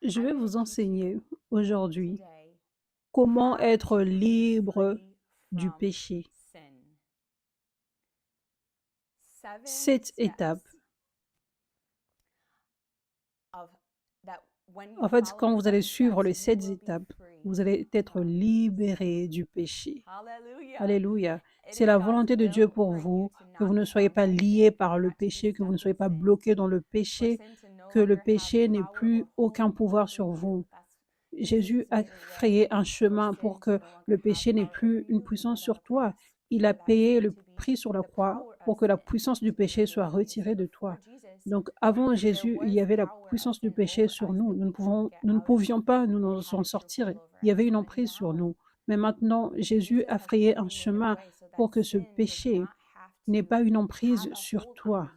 Je vais vous enseigner aujourd'hui comment être libre du péché. 7 étapes. En fait, quand vous allez suivre les 7 étapes, vous allez être libéré du péché. Alléluia. C'est la volonté de Dieu pour vous, que vous ne soyez pas liés par le péché, que vous ne soyez pas bloqués dans le péché, que le péché n'ait plus aucun pouvoir sur vous. Jésus a frayé un chemin pour que le péché n'ait plus une puissance sur toi. Il a payé le prix sur la croix pour que la puissance du péché soit retirée de toi. Donc, avant Jésus, il y avait la puissance du péché sur nous. Nous ne pouvions pas nous en sortir. Il y avait une emprise sur nous. Mais maintenant, Jésus a frayé un chemin pour que ce péché n'ait pas une emprise sur toi.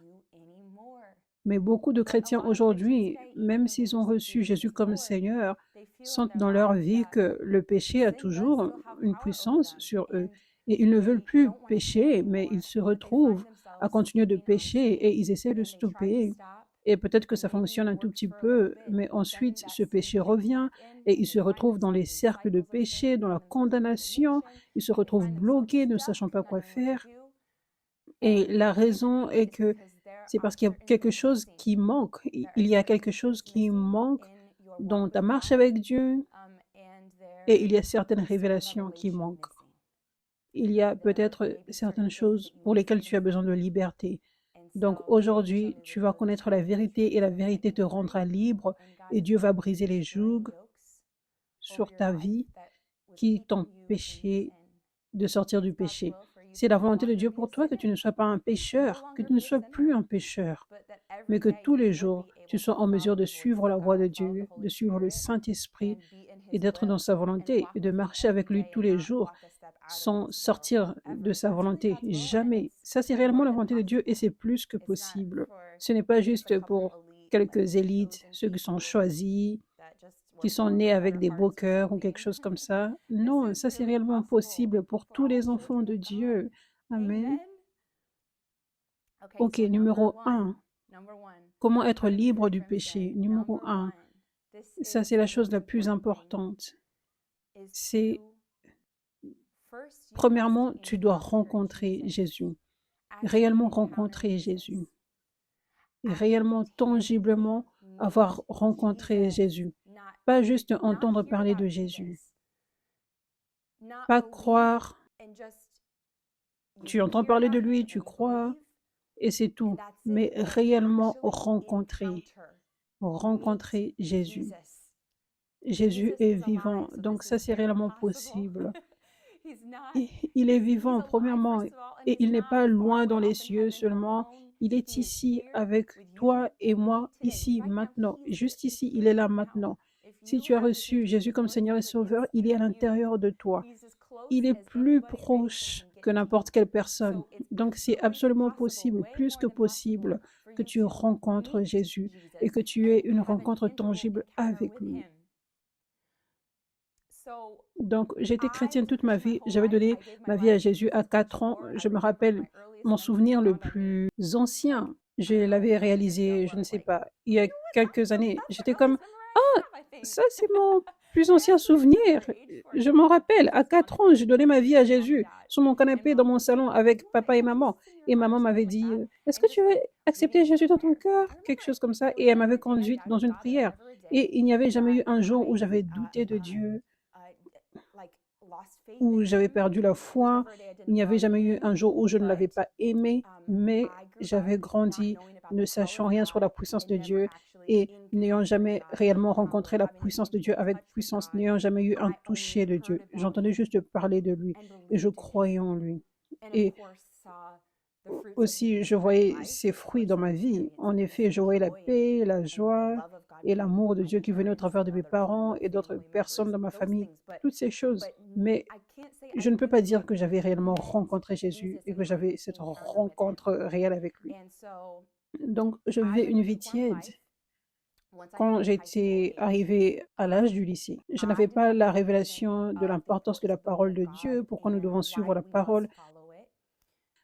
Mais beaucoup de chrétiens aujourd'hui, même s'ils ont reçu Jésus comme Seigneur, sentent dans leur vie que le péché a toujours une puissance sur eux. Et ils ne veulent plus pécher, mais ils se retrouvent à continuer de pécher et ils essaient de stopper. Et peut-être que ça fonctionne un tout petit peu, mais ensuite ce péché revient et ils se retrouvent dans les cercles de péché, dans la condamnation, ils se retrouvent bloqués, ne sachant pas quoi faire. Et la raison est que c'est parce qu'il y a quelque chose qui manque. Il y a quelque chose qui manque dans ta marche avec Dieu et il y a certaines révélations qui manquent. Il y a peut-être certaines choses pour lesquelles tu as besoin de liberté. Donc aujourd'hui, tu vas connaître la vérité et la vérité te rendra libre et Dieu va briser les jougs sur ta vie qui t'empêchaient de sortir du péché. C'est la volonté de Dieu pour toi que tu ne sois pas un pécheur, que tu ne sois plus un pécheur, mais que tous les jours, tu sois en mesure de suivre la voie de Dieu, de suivre le Saint-Esprit et d'être dans sa volonté et de marcher avec lui tous les jours sans sortir de sa volonté. Jamais. Ça, c'est réellement la volonté de Dieu et c'est plus que possible. Ce n'est pas juste pour quelques élites, ceux qui sont choisis, qui sont nés avec des beaux cœurs ou quelque chose comme ça. Non, ça c'est réellement possible pour tous les enfants de Dieu. Amen. Ok, numéro un. Comment être libre du péché? Numéro un. Ça c'est la chose la plus importante. C'est, premièrement, tu dois rencontrer Jésus. Réellement rencontrer Jésus. Et réellement, tangiblement, avoir rencontré Jésus. Pas juste entendre parler de Jésus. Pas croire. Tu entends parler de lui, tu crois, et c'est tout. Mais réellement rencontrer Jésus. Jésus est vivant, donc ça c'est réellement possible. Il est vivant, premièrement, et il n'est pas loin dans les cieux seulement. Il est ici avec toi et moi, ici, maintenant. Juste ici, il est là maintenant. Si tu as reçu Jésus comme Seigneur et Sauveur, il est à l'intérieur de toi. Il est plus proche que n'importe quelle personne. Donc c'est absolument possible, plus que possible, que tu rencontres Jésus et que tu aies une rencontre tangible avec lui. Donc j'étais chrétienne toute ma vie. J'avais donné ma vie à Jésus à 4 ans. Je me rappelle mon souvenir le plus ancien. Je l'avais réalisé, je ne sais pas, il y a quelques années. J'étais comme, ah, ça c'est mon plus ancien souvenir. Je m'en rappelle, à 4 ans, j'ai donné ma vie à Jésus sur mon canapé dans mon salon avec papa et maman. Et maman m'avait dit, est-ce que tu veux accepter Jésus dans ton cœur? Quelque chose comme ça. Et elle m'avait conduite dans une prière. Et il n'y avait jamais eu un jour où j'avais douté de Dieu, où j'avais perdu la foi. Il n'y avait jamais eu un jour où je ne l'avais pas aimé, mais j'avais grandi ne sachant rien sur la puissance de Dieu et n'ayant jamais réellement rencontré la puissance de Dieu avec puissance, n'ayant jamais eu un toucher de Dieu. J'entendais juste parler de lui et je croyais en lui. Et aussi, je voyais ses fruits dans ma vie. En effet, je voyais la paix, la joie et l'amour de Dieu qui venait au travers de mes parents et d'autres personnes dans ma famille, toutes ces choses. Mais je ne peux pas dire que j'avais réellement rencontré Jésus et que j'avais cette rencontre réelle avec lui. Donc, je vivais une vie tiède quand j'étais arrivée à l'âge du lycée. Je n'avais pas la révélation de l'importance de la parole de Dieu, pourquoi nous devons suivre la parole.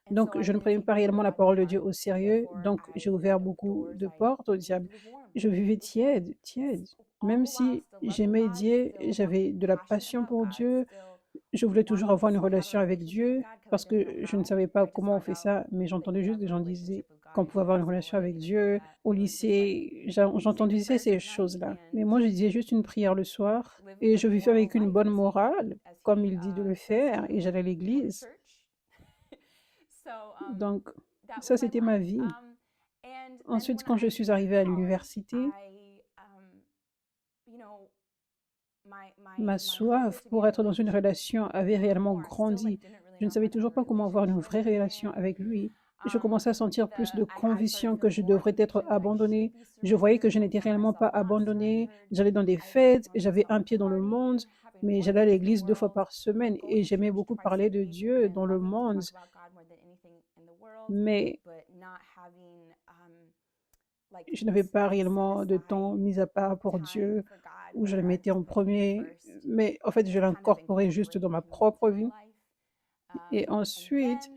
Donc, je ne prenais pas réellement la parole de Dieu au sérieux. Donc, j'ai ouvert beaucoup de portes au diable. Je vivais tiède, tiède. Même si j'aimais Dieu, j'avais de la passion pour Dieu, je voulais toujours avoir une relation avec Dieu parce que je ne savais pas comment on fait ça, mais j'entendais juste des gens disaient qu'on pouvait avoir une relation avec Dieu. Au lycée, j'entendais ces choses-là. Mais moi, je disais juste une prière le soir et je vivais avec une bonne morale, comme il dit de le faire, et j'allais à l'église. Donc, ça, c'était ma vie. Ensuite, quand je suis arrivée à l'université, ma soif pour être dans une relation avait réellement grandi. Je ne savais toujours pas comment avoir une vraie relation avec lui. Je commençais à sentir plus de conviction que je devrais être abandonnée. Je voyais que je n'étais réellement pas abandonnée. J'allais dans des fêtes, j'avais un pied dans le monde, mais j'allais à l'église 2 fois par semaine et j'aimais beaucoup parler de Dieu dans le monde. Mais je n'avais pas réellement de temps mis à part pour Dieu, où je le mettais en premier, mais en fait, je l'incorporais juste dans ma propre vie. Et ensuite,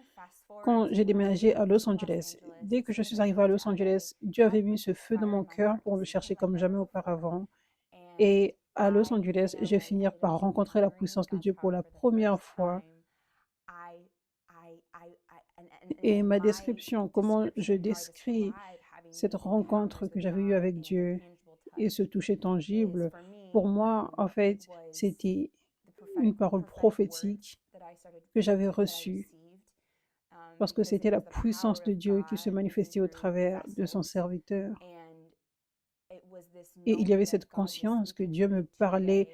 quand j'ai déménagé à Los Angeles, dès que je suis arrivée à Los Angeles, Dieu avait mis ce feu dans mon cœur pour me chercher comme jamais auparavant. Et à Los Angeles, j'ai fini par rencontrer la puissance de Dieu pour la première fois. Et ma description, comment je décris cette rencontre que j'avais eue avec Dieu et ce toucher tangible, pour moi, en fait, c'était une parole prophétique que j'avais reçue parce que c'était la puissance de Dieu qui se manifestait au travers de son serviteur. Et il y avait cette conscience que Dieu me parlait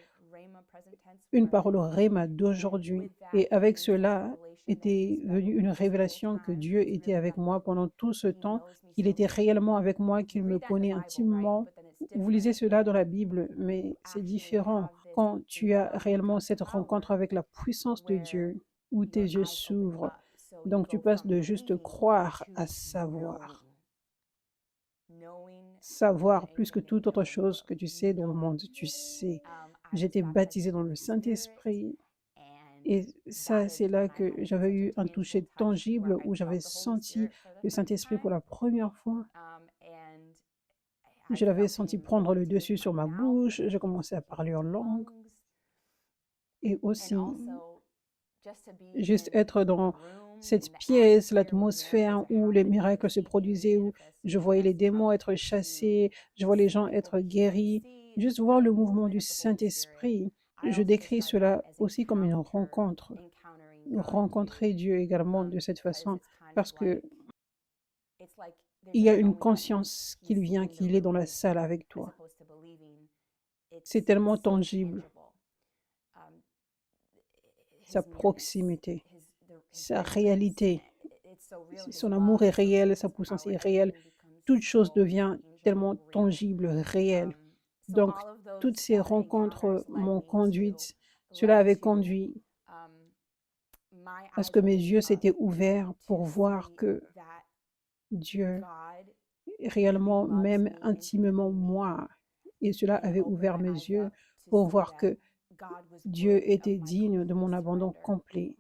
une parole réma d'aujourd'hui. Et avec cela était venue une révélation que Dieu était avec moi pendant tout ce temps, qu'il était réellement avec moi, qu'il me connaît intimement. Vous lisez cela dans la Bible, mais c'est différent quand tu as réellement cette rencontre avec la puissance de Dieu, où tes yeux s'ouvrent. Donc tu passes de juste croire à savoir. Savoir plus que toute autre chose que tu sais dans le monde, tu sais. J'étais baptisée dans le Saint-Esprit. Et ça, c'est là que j'avais eu un toucher tangible où j'avais senti le Saint-Esprit pour la première fois. Je l'avais senti prendre le dessus sur ma bouche. Je commençais à parler en langue. Et aussi, juste être dans cette pièce, l'atmosphère où les miracles se produisaient, où je voyais les démons être chassés, je vois les gens être guéris. Juste voir le mouvement du Saint-Esprit. Je décris cela aussi comme une rencontre. Rencontrer Dieu également de cette façon, parce que il y a une conscience qu'il vient, qu'il est dans la salle avec toi. C'est tellement tangible, sa proximité, sa réalité. Son amour est réel, sa puissance est réelle. Toute chose devient tellement tangible, réelle. Donc, toutes ces rencontres m'ont conduite. Cela avait conduit à ce que mes yeux s'étaient ouverts pour voir que Dieu réellement m'aime intimement moi. Et cela avait ouvert mes yeux pour voir que Dieu était digne de mon abandon complet.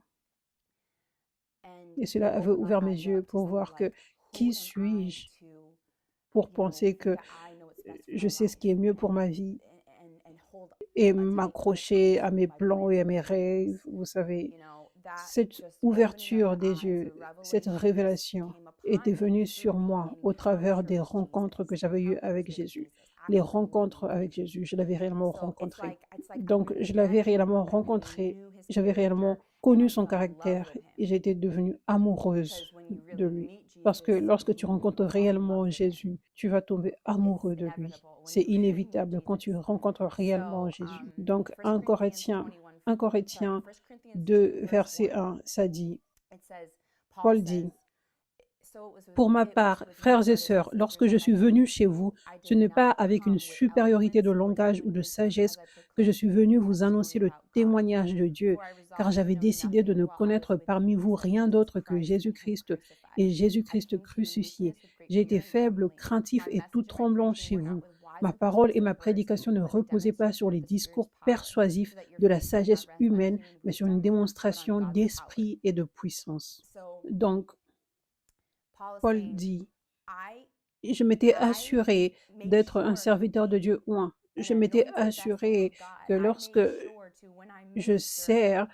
Et cela avait ouvert mes yeux pour voir que qui suis-je pour penser que je sais ce qui est mieux pour ma vie et m'accrocher à mes plans et à mes rêves, vous savez. Cette ouverture des yeux, cette révélation était venue sur moi au travers des rencontres que j'avais eues avec Jésus. Les rencontres avec Jésus, je l'avais réellement rencontré. Donc, je l'avais réellement rencontré, j'avais réellement connu son caractère et j'étais devenue amoureuse de lui. Parce que lorsque tu rencontres réellement Jésus, tu vas tomber amoureux de lui. C'est inévitable quand tu rencontres réellement Jésus. Donc, 1 Corinthiens 2, verset 1, ça dit, Paul dit, pour ma part, frères et sœurs, lorsque je suis venu chez vous, ce n'est pas avec une supériorité de langage ou de sagesse que je suis venu vous annoncer le témoignage de Dieu, car j'avais décidé de ne connaître parmi vous rien d'autre que Jésus-Christ et Jésus-Christ crucifié. J'ai été faible, craintif et tout tremblant chez vous. Ma parole et ma prédication ne reposaient pas sur les discours persuasifs de la sagesse humaine, mais sur une démonstration d'esprit et de puissance. Donc, Paul dit, je m'étais assuré d'être un serviteur de Dieu oint. je m'étais assurée que lorsque je sers,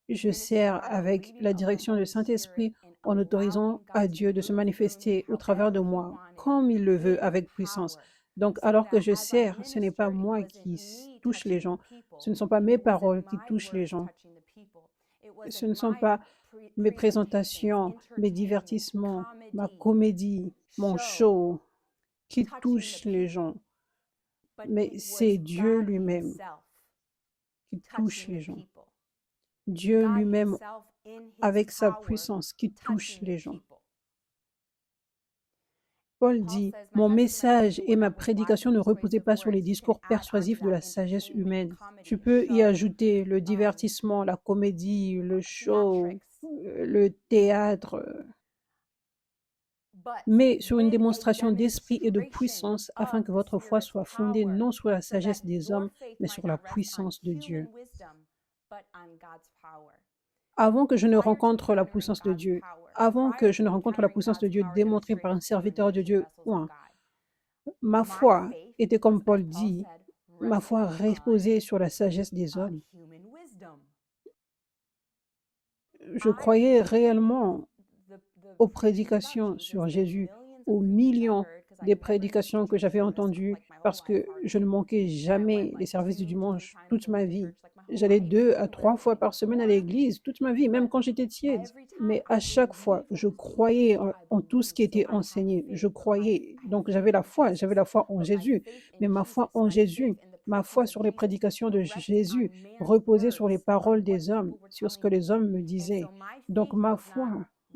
je sers avec la direction du Saint-Esprit en autorisant à Dieu de se manifester au travers de moi, comme il le veut, avec puissance. Donc, alors que je sers, ce n'est pas moi qui touche les gens, ce ne sont pas mes paroles qui touchent les gens, ce ne sont pas mes présentations, mes divertissements, ma comédie, mon show qui touchent les gens, mais c'est Dieu lui-même qui touche les gens. Dieu lui-même avec sa puissance qui touche les gens. Paul dit, « Mon message et ma prédication ne reposaient pas sur les discours persuasifs de la sagesse humaine. » Tu peux y ajouter le divertissement, la comédie, le show, le théâtre, mais sur une démonstration d'esprit et de puissance afin que votre foi soit fondée non sur la sagesse des hommes, mais sur la puissance de Dieu. Avant que je ne rencontre la puissance de Dieu, avant que je ne rencontre la puissance de Dieu démontrée par un serviteur de Dieu, ma foi était, comme Paul dit, ma foi reposait sur la sagesse des hommes. Je croyais réellement aux prédications sur Jésus, aux millions des prédications que j'avais entendues parce que je ne manquais jamais les services du dimanche toute ma vie. J'allais 2 à 3 fois par semaine à l'église toute ma vie, même quand j'étais tiède. Mais à chaque fois, je croyais en tout ce qui était enseigné. Je croyais. Donc j'avais la foi en Jésus. Mais ma foi en Jésus, ma foi sur les prédications de Jésus reposait sur les paroles des hommes, sur ce que les hommes me disaient. Donc ma foi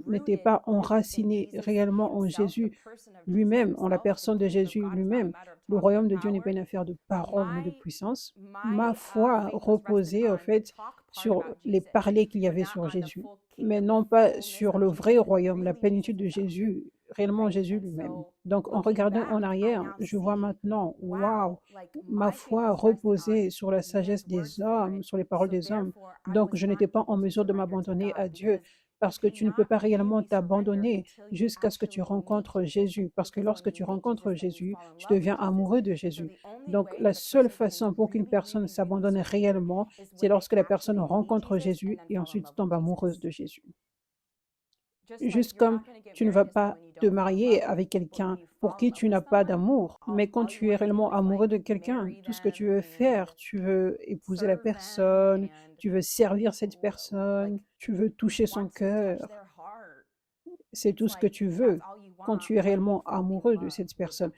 n'était pas enracinée réellement en Jésus lui-même, en la personne de Jésus lui-même. Le royaume de Dieu n'est pas une affaire de parole, mais de puissance. Ma foi reposait, en fait, sur les parlers qu'il y avait sur Jésus, mais non pas sur le vrai royaume, la plénitude de Jésus, réellement Jésus lui-même. Donc, en regardant en arrière, je vois maintenant, waouh, ma foi reposait sur la sagesse des hommes, sur les paroles des hommes. Donc, je n'étais pas en mesure de m'abandonner à Dieu parce que tu ne peux pas réellement t'abandonner jusqu'à ce que tu rencontres Jésus. Parce que lorsque tu rencontres Jésus, tu deviens amoureux de Jésus. Donc, la seule façon pour qu'une personne s'abandonne réellement, c'est lorsque la personne rencontre Jésus et ensuite tombe amoureuse de Jésus. Juste comme tu ne vas pas te marier avec quelqu'un pour qui tu n'as pas d'amour, mais quand tu es réellement amoureux de quelqu'un, tout ce que tu veux faire, tu veux épouser la personne, tu veux servir cette personne, tu veux toucher son cœur. C'est tout ce que tu veux quand tu es réellement amoureux de cette personne.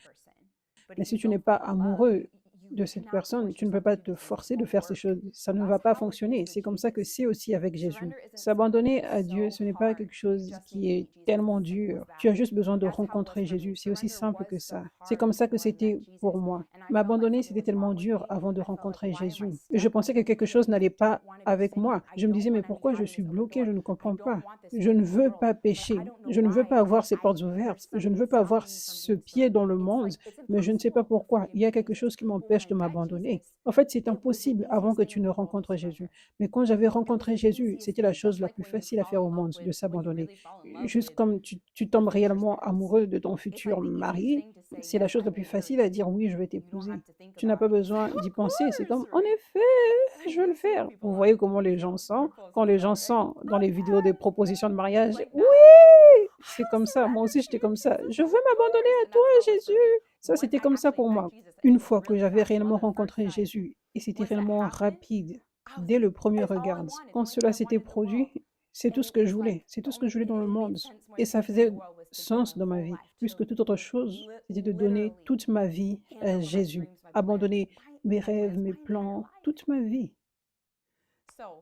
Mais si tu n'es pas amoureux de cette personne, tu ne peux pas te forcer de faire ces choses. Ça ne va pas fonctionner. C'est comme ça que c'est aussi avec Jésus. S'abandonner à Dieu, ce n'est pas quelque chose qui est tellement dur. Tu as juste besoin de rencontrer Jésus. C'est aussi simple que ça. C'est comme ça que c'était pour moi. M'abandonner, c'était tellement dur avant de rencontrer Jésus. Je pensais que quelque chose n'allait pas avec moi. Je me disais, mais pourquoi je suis bloquée? Je ne comprends pas. Je ne veux pas pécher. Je ne veux pas avoir ces portes ouvertes. Je ne veux pas avoir ce pied dans le monde, mais je ne sais pas pourquoi. Il y a quelque chose qui m'empêche de m'abandonner. En fait, c'est impossible avant que tu ne rencontres Jésus. Mais quand j'avais rencontré Jésus, c'était la chose la plus facile à faire au monde, de s'abandonner. Juste comme tu tombes réellement amoureux de ton futur mari, c'est la chose la plus facile à dire oui, je vais t'épouser. Tu n'as pas besoin d'y penser. C'est comme, en effet, je vais le faire. Vous voyez comment les gens sont quand les gens sont dans les vidéos des propositions de mariage. Oui, c'est comme ça. Moi aussi, j'étais comme ça. Je veux m'abandonner à toi, Jésus. Ça, c'était comme ça pour moi. Une fois que j'avais réellement rencontré Jésus, et c'était réellement rapide, dès le premier regard, quand cela s'était produit, c'est tout ce que je voulais. C'est tout ce que je voulais dans le monde. Et ça faisait sens dans ma vie. Plus que toute autre chose, c'était de donner toute ma vie à Jésus. Abandonner mes rêves, mes plans, toute ma vie.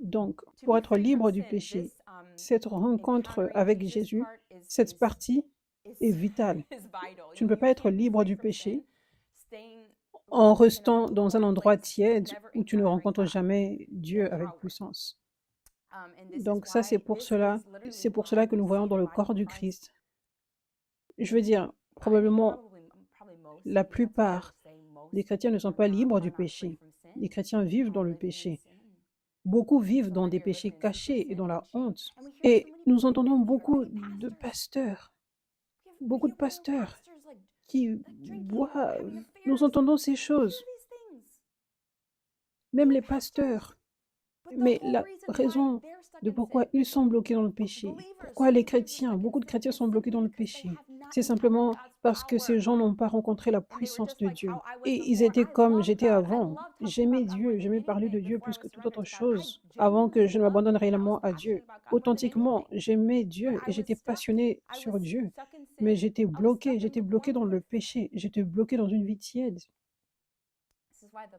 Donc, pour être libre du péché, cette rencontre avec Jésus, cette partie est vitale. Tu ne peux pas être libre du péché en restant dans un endroit tiède où tu ne rencontres jamais Dieu avec puissance. Donc ça, c'est pour cela que nous voyons dans le corps du Christ. Je veux dire, probablement, la plupart des chrétiens ne sont pas libres du péché. Les chrétiens vivent dans le péché. Beaucoup vivent dans des péchés cachés et dans la honte. Et nous entendons beaucoup de pasteurs qui boivent. Nous entendons ces choses. même les pasteurs. Mais la raison de pourquoi ils sont bloqués dans le péché, pourquoi les chrétiens, beaucoup de chrétiens sont bloqués dans le péché, c'est simplement parce que ces gens n'ont pas rencontré la puissance de Dieu. Et ils étaient comme j'étais avant. J'aimais Dieu, j'aimais parler de Dieu plus que toute autre chose, avant que je ne m'abandonne réellement à Dieu. Authentiquement, j'aimais Dieu et j'étais passionné sur Dieu. Mais j'étais bloqué dans le péché, j'étais bloqué dans une vie tiède.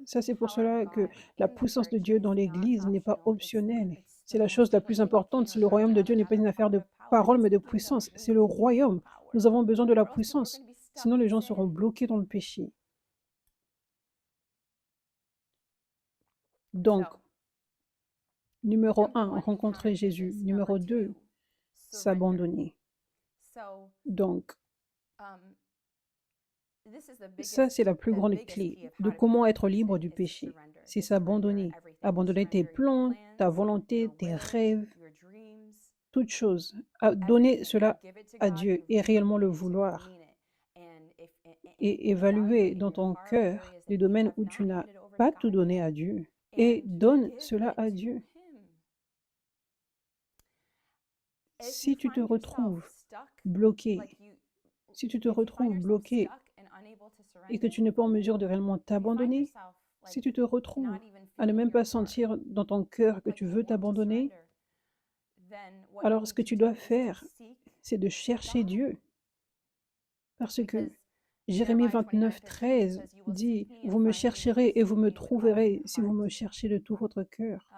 Ça, c'est pour cela que la puissance de Dieu dans l'Église n'est pas optionnelle. C'est la chose la plus importante. Si le royaume de Dieu n'est pas une affaire de parole, mais de puissance, c'est le royaume. Nous avons besoin de la puissance. Sinon, les gens seront bloqués dans le péché. Donc, numéro 1, rencontrer Jésus. Numéro 2, s'abandonner. Donc, ça, c'est la plus grande clé de comment être libre du péché. C'est s'abandonner. Abandonner tes plans, ta volonté, tes rêves, toutes choses. Donner cela à Dieu et réellement le vouloir. Et évaluer dans ton cœur les domaines où tu n'as pas tout donné à Dieu. Et donne cela à Dieu. Si tu te retrouves bloqué, si tu te retrouves bloqué et que tu n'es pas en mesure de réellement t'abandonner, si tu te retrouves à ne même pas sentir dans ton cœur que tu veux t'abandonner, alors ce que tu dois faire, c'est de chercher Dieu. Parce que Jérémie 29, 13 dit, « Vous me chercherez et vous me trouverez si vous me cherchez de tout votre cœur. »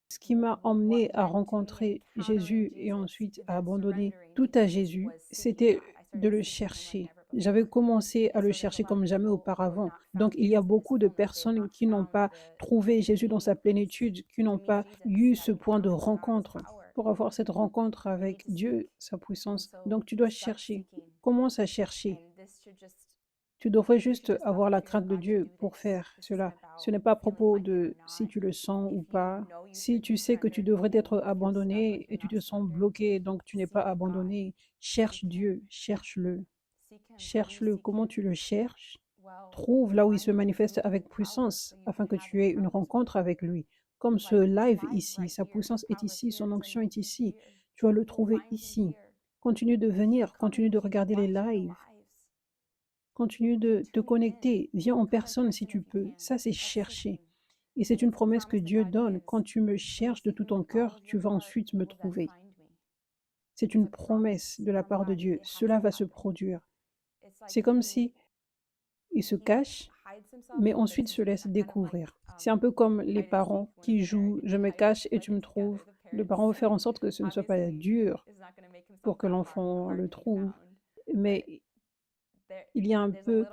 Ce qui m'a emmené à rencontrer Jésus et ensuite à abandonner tout à Jésus, c'était de le chercher. J'avais commencé à le chercher comme jamais auparavant. Donc, il y a beaucoup de personnes qui n'ont pas trouvé Jésus dans sa plénitude, qui n'ont pas eu ce point de rencontre. Pour avoir cette rencontre avec Dieu, sa puissance, donc tu dois chercher. Commence à chercher. Tu devrais juste avoir la crainte de Dieu pour faire cela. Ce n'est pas à propos de si tu le sens ou pas. Si tu sais que tu devrais être abandonné et tu te sens bloqué, donc tu n'es pas abandonné, cherche Dieu, cherche-le. Cherche-le. Comment tu le cherches? Trouve là où il se manifeste avec puissance afin que tu aies une rencontre avec lui. Comme ce live ici, sa puissance est ici, son onction est ici. Tu vas le trouver ici. Continue de venir, continue de regarder les lives. Continue de te connecter. Viens en personne si tu peux. Ça, c'est chercher. Et c'est une promesse que Dieu donne. Quand tu me cherches de tout ton cœur, tu vas ensuite me trouver. C'est une promesse de la part de Dieu. Cela va se produire. C'est comme si il se cache, mais ensuite se laisse découvrir. C'est un peu comme les parents qui jouent « je me cache et tu me trouves ». Le parent veut faire en sorte que ce ne soit pas dur pour que l'enfant le trouve, mais il y a un peu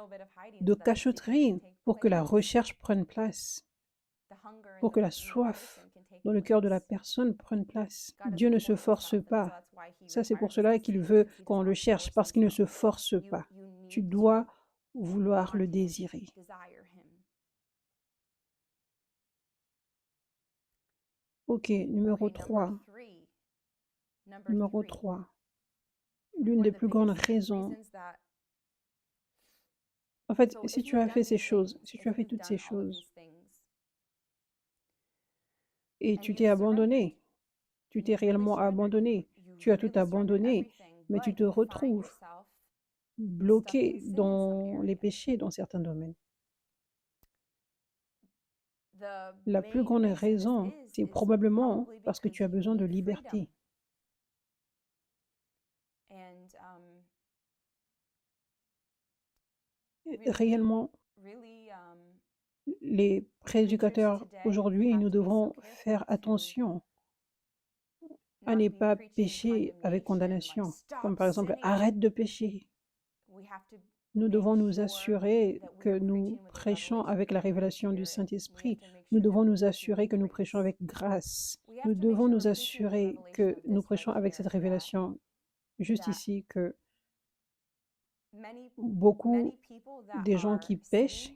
de cachotterie pour que la recherche prenne place, pour que la soif dans le cœur de la personne prenne place. Dieu ne se force pas. Ça, c'est pour cela qu'il veut qu'on le cherche, parce qu'il ne se force pas. Tu dois vouloir le désirer. Ok, numéro 3. Numéro 3. L'une des plus grandes raisons. En fait, si tu as fait ces choses, si tu as fait toutes ces choses, et tu t'es abandonné, tu t'es réellement abandonné, tu as tout abandonné, mais tu te retrouves bloqué dans les péchés dans certains domaines. La plus grande raison, c'est probablement parce que tu as besoin de liberté. Réellement, les prédicateurs aujourd'hui, nous devons faire attention à ne pas pécher avec condamnation, comme par exemple, arrête de pécher. Nous devons nous assurer que nous prêchons avec la révélation du Saint-Esprit. Nous devons nous assurer que nous prêchons avec grâce. Nous devons nous assurer que nous prêchons avec cette révélation juste ici, que beaucoup des gens qui pêchent,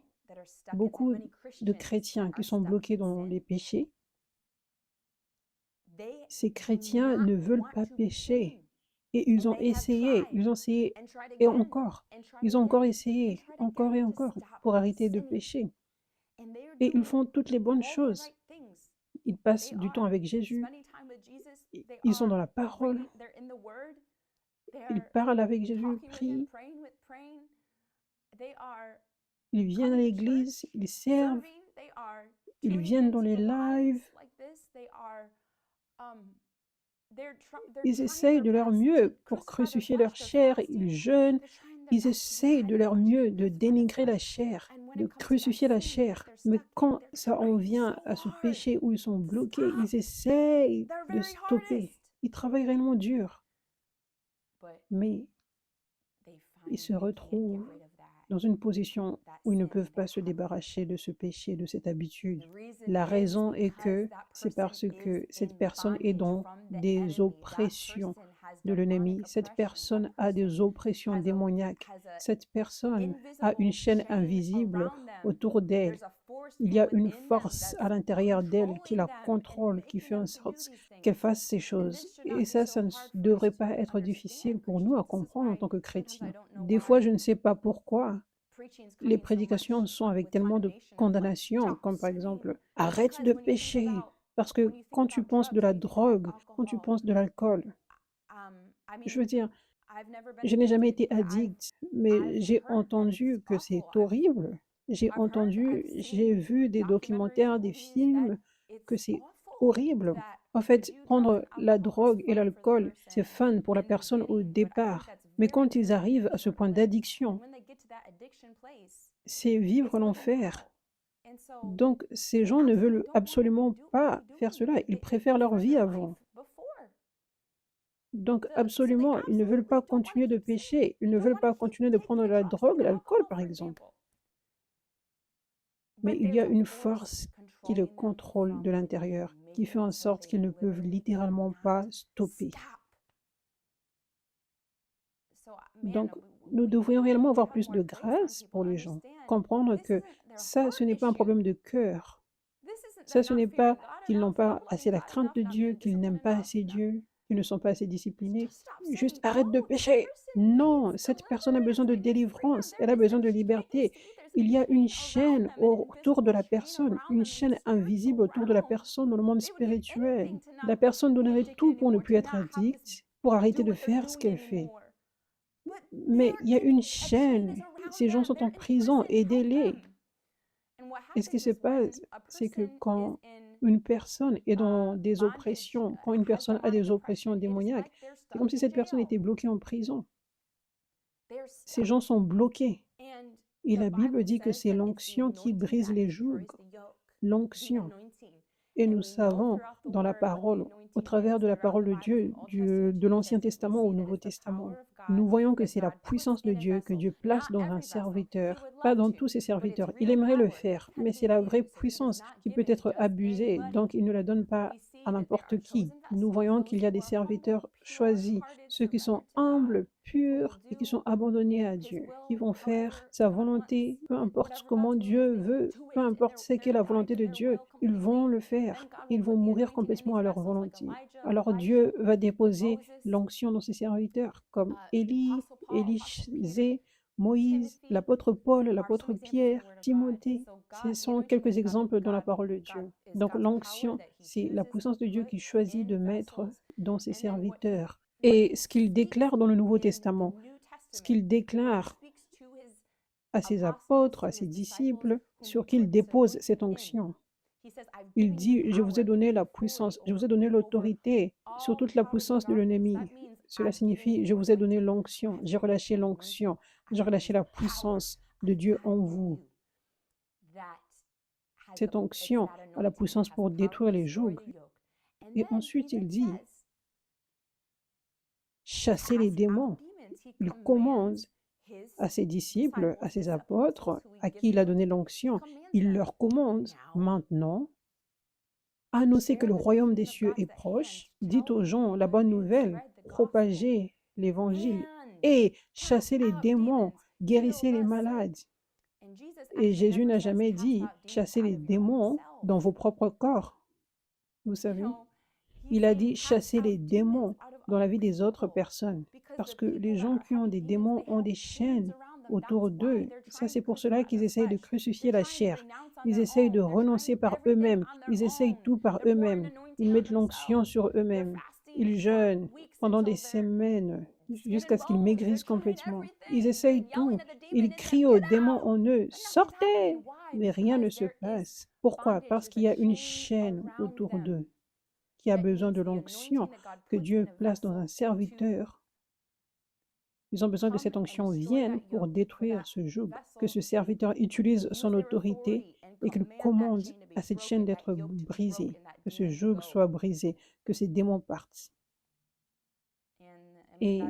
beaucoup de chrétiens qui sont bloqués dans les péchés, ces chrétiens ne veulent pas pécher. Et ils ont essayé et encore. Ils ont encore essayé, encore et encore, pour arrêter de pécher. et ils font toutes les bonnes choses. Ils passent du temps avec Jésus, ils sont dans la parole, ils parlent avec Jésus, prient, ils viennent à l'église, ils servent, ils viennent dans les lives. Ils essayent de leur mieux pour crucifier leur chair, ils jeûnent, ils essayent de leur mieux de dénigrer la chair, de crucifier la chair. Mais quand ça en vient à ce péché où ils sont bloqués, ils essayent de stopper. Ils travaillent réellement dur, mais ils se retrouvent dans une position où ils ne peuvent pas se débarrasser de ce péché, de cette habitude. La raison est que c'est parce que cette personne est dans des oppressions de l'ennemi. Cette personne a des oppressions démoniaques. Cette personne a une chaîne invisible autour d'elle. Il y a une force à l'intérieur d'elle qui la contrôle, qui fait en sorte qu'elle fasse ces choses. Et ça ne devrait pas être difficile pour nous à comprendre en tant que chrétiens. Des fois, je ne sais pas pourquoi les prédications sont avec tellement de condamnation, comme par exemple, arrête de pécher. Parce que quand tu penses de la drogue, quand tu penses de l'alcool, je veux dire, je n'ai jamais été addict, mais j'ai entendu que c'est horrible. J'ai vu des documentaires, des films, que c'est horrible. En fait, prendre la drogue et l'alcool, c'est fun pour la personne au départ. Mais quand ils arrivent à ce point d'addiction, c'est vivre l'enfer. Donc, ces gens ne veulent absolument pas faire cela. Ils préfèrent leur vie avant. Donc, absolument, ils ne veulent pas continuer de pécher. Ils ne veulent pas continuer de prendre la drogue, l'alcool, par exemple. Mais il y a une force qui le contrôle de l'intérieur, qui fait en sorte qu'ils ne peuvent littéralement pas stopper. Donc, nous devrions réellement avoir plus de grâce pour les gens, comprendre que ça, ce n'est pas un problème de cœur. Ça, ce n'est pas qu'ils n'ont pas assez la crainte de Dieu, qu'ils n'aiment pas assez Dieu, qu'ils ne sont pas assez disciplinés. Juste arrête de pécher. Non, cette personne a besoin de délivrance, elle a besoin de liberté. Il y a une chaîne autour de la personne, une chaîne invisible autour de la personne dans le monde spirituel. La personne donnerait tout pour ne plus être addicte, pour arrêter de faire ce qu'elle fait. Mais il y a une chaîne. Ces gens sont en prison, aidez-les. Et ce qui se passe, c'est que quand une personne est dans des oppressions, quand une personne a des oppressions démoniaques, c'est comme si cette personne était bloquée en prison. Ces gens sont bloqués. Et la Bible dit que c'est l'onction qui brise les jougs. L'onction. Et nous savons dans la parole, au travers de la parole de Dieu, de l'Ancien Testament au Nouveau Testament, nous voyons que c'est la puissance de Dieu que Dieu place dans un serviteur, pas dans tous ses serviteurs. Il aimerait le faire, mais c'est la vraie puissance qui peut être abusée, donc il ne la donne pas à n'importe qui. Nous voyons qu'il y a des serviteurs choisis, ceux qui sont humbles, purs et qui sont abandonnés à Dieu, qui vont faire sa volonté, peu importe comment Dieu veut, peu importe ce qu'est la volonté de Dieu, ils vont le faire. Ils vont mourir complètement à leur volonté. Alors Dieu va déposer l'onction dans ses serviteurs, comme Élie, Élisée, Moïse, l'apôtre Paul, l'apôtre Pierre, Timothée. Ce sont quelques exemples dans la parole de Dieu. Donc l'onction, c'est la puissance de Dieu qui choisit de mettre dans ses serviteurs. Et ce qu'il déclare dans le Nouveau Testament, ce qu'il déclare à ses apôtres, à ses disciples, sur qui il dépose cette onction. Il dit, je vous ai donné la puissance, je vous ai donné l'autorité sur toute la puissance de l'ennemi. Cela signifie, je vous ai donné l'onction, j'ai relâché l'onction, j'ai relâché la puissance de Dieu en vous. Cette onction a la puissance pour détruire les jougs. Et ensuite, il dit, chasser les démons. Il commande à ses disciples, à ses apôtres, à qui il a donné l'onction, il leur commande maintenant, annoncez que le royaume des cieux est proche, dites aux gens la bonne nouvelle, propagez l'évangile et chassez les démons, guérissez les malades. Et Jésus n'a jamais dit chassez les démons dans vos propres corps. Vous savez, il a dit chasser les démons dans la vie des autres personnes. Parce que les gens qui ont des démons ont des chaînes autour d'eux. Ça, c'est pour cela qu'ils essayent de crucifier la chair. Ils essayent de renoncer par eux-mêmes. Ils essayent tout par eux-mêmes. Ils mettent l'onction sur eux-mêmes. Ils jeûnent pendant des semaines jusqu'à ce qu'ils maigrissent complètement. Ils essayent tout. Ils crient aux démons en eux, sortez! Mais rien ne se passe. Pourquoi? Parce qu'il y a une chaîne autour d'eux qui a besoin de l'onction que Dieu place dans un serviteur. Ils ont besoin que cette onction vienne pour détruire ce joug, que ce serviteur utilise son autorité et qu'il commande à cette chaîne d'être brisée, que ce joug soit brisé, que ces démons partent. Et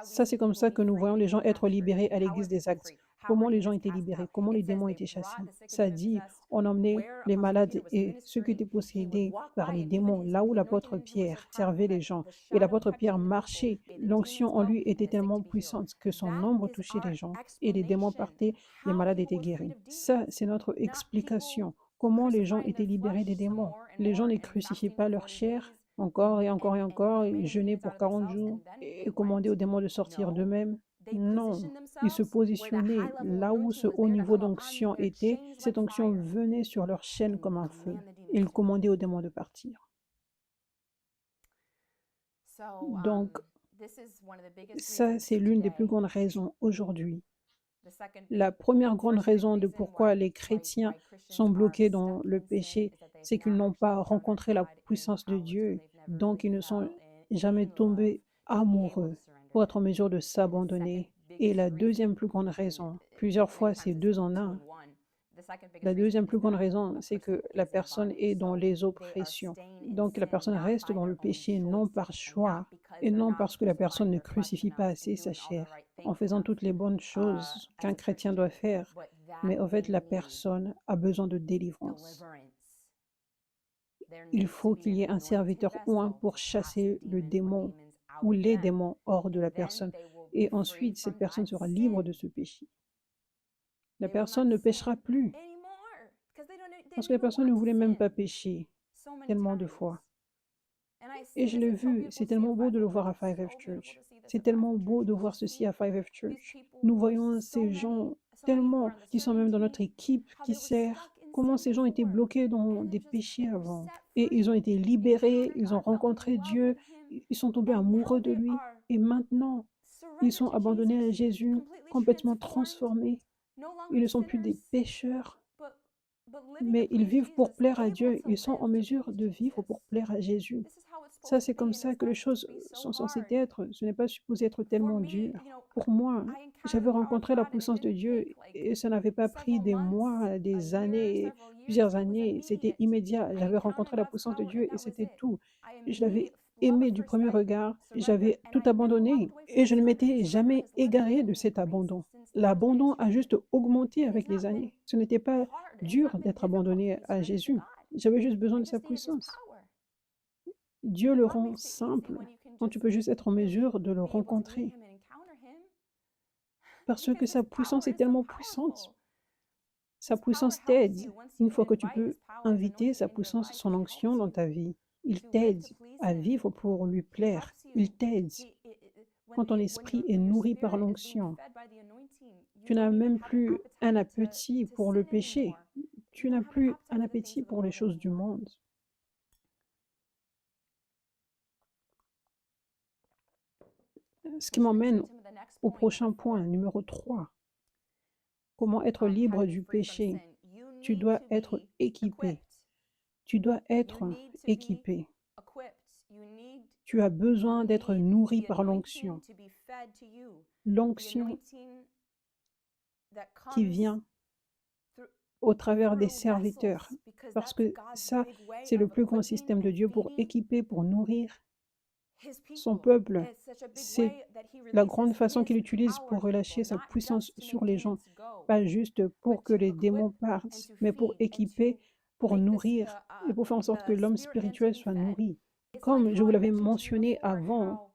ça, c'est comme ça que nous voyons les gens être libérés à l'Église des Actes. Comment les gens étaient libérés, comment les démons étaient chassés. Ça dit, on emmenait les malades et ceux qui étaient possédés par les démons, là où l'apôtre Pierre servait les gens. Et l'apôtre Pierre marchait. L'onction en lui était tellement puissante que son ombre touchait les gens. Et les démons partaient, les malades étaient guéris. Ça, c'est notre explication. Comment les gens étaient libérés des démons. Les gens ne crucifiaient pas leur chair, encore et encore et encore, et jeûnaient pour 40 jours et commandaient aux démons de sortir d'eux-mêmes. Non, ils se positionnaient là où ce haut niveau d'onction était. Cette onction venait sur leur chaîne comme un feu. Et ils commandaient aux démons de partir. Donc, ça, c'est l'une des plus grandes raisons aujourd'hui. La première grande raison de pourquoi les chrétiens sont bloqués dans le péché, c'est qu'ils n'ont pas rencontré la puissance de Dieu, donc ils ne sont jamais tombés amoureux pour être en mesure de s'abandonner. Et la deuxième plus grande raison, plusieurs fois c'est deux en un, la deuxième plus grande raison, c'est que la personne est dans les oppressions. Donc la personne reste dans le péché non par choix et non parce que la personne ne crucifie pas assez sa chair en faisant toutes les bonnes choses qu'un chrétien doit faire. Mais en fait, la personne a besoin de délivrance. Il faut qu'il y ait un serviteur oint pour chasser le démon ou les démons hors de la personne. Et ensuite, cette personne sera libre de ce péché. La personne ne péchera plus parce que la personne ne voulait même pas pécher tellement de fois. Et je l'ai vu, c'est tellement beau de le voir à 5F Church. C'est tellement beau de voir ceci à 5F Church. Nous voyons ces gens tellement qui sont même dans notre équipe qui sert. Comment ces gens étaient bloqués dans des péchés avant. Et ils ont été libérés, ils ont rencontré Dieu, ils sont tombés amoureux de lui. Et maintenant, ils sont abandonnés à Jésus, complètement transformés. Ils ne sont plus des pécheurs, mais ils vivent pour plaire à Dieu. Ils sont en mesure de vivre pour plaire à Jésus. Ça, c'est comme ça que les choses sont censées être. Ce n'est pas supposé être tellement dur. Pour moi, j'avais rencontré la puissance de Dieu et ça n'avait pas pris des mois, des années, plusieurs années. C'était immédiat. J'avais rencontré la puissance de Dieu et c'était tout. Je l'avais aimé du premier regard. J'avais tout abandonné et je ne m'étais jamais égaré de cet abandon. L'abandon a juste augmenté avec les années. Ce n'était pas dur d'être abandonné à Jésus. J'avais juste besoin de sa puissance. Dieu le rend simple quand tu peux juste être en mesure de le rencontrer. Parce que sa puissance est tellement puissante. Sa puissance t'aide. Une fois que tu peux inviter sa puissance, son onction dans ta vie, il t'aide à vivre pour lui plaire. Il t'aide. Quand ton esprit est nourri par l'onction, tu n'as même plus un appétit pour le péché. Tu n'as plus un appétit pour les choses du monde. Ce qui m'emmène au prochain point, numéro 3. Comment être libre du péché? Tu dois être équipé. Tu dois être équipé. Tu as besoin d'être nourri par l'onction. L'onction qui vient au travers des serviteurs. Parce que ça, c'est le plus grand système de Dieu pour équiper, pour nourrir son peuple. C'est la grande façon qu'il utilise pour relâcher sa puissance sur les gens. Pas juste pour que les démons partent, mais pour équiper, pour nourrir et pour faire en sorte que l'homme spirituel soit nourri. Comme je vous l'avais mentionné avant,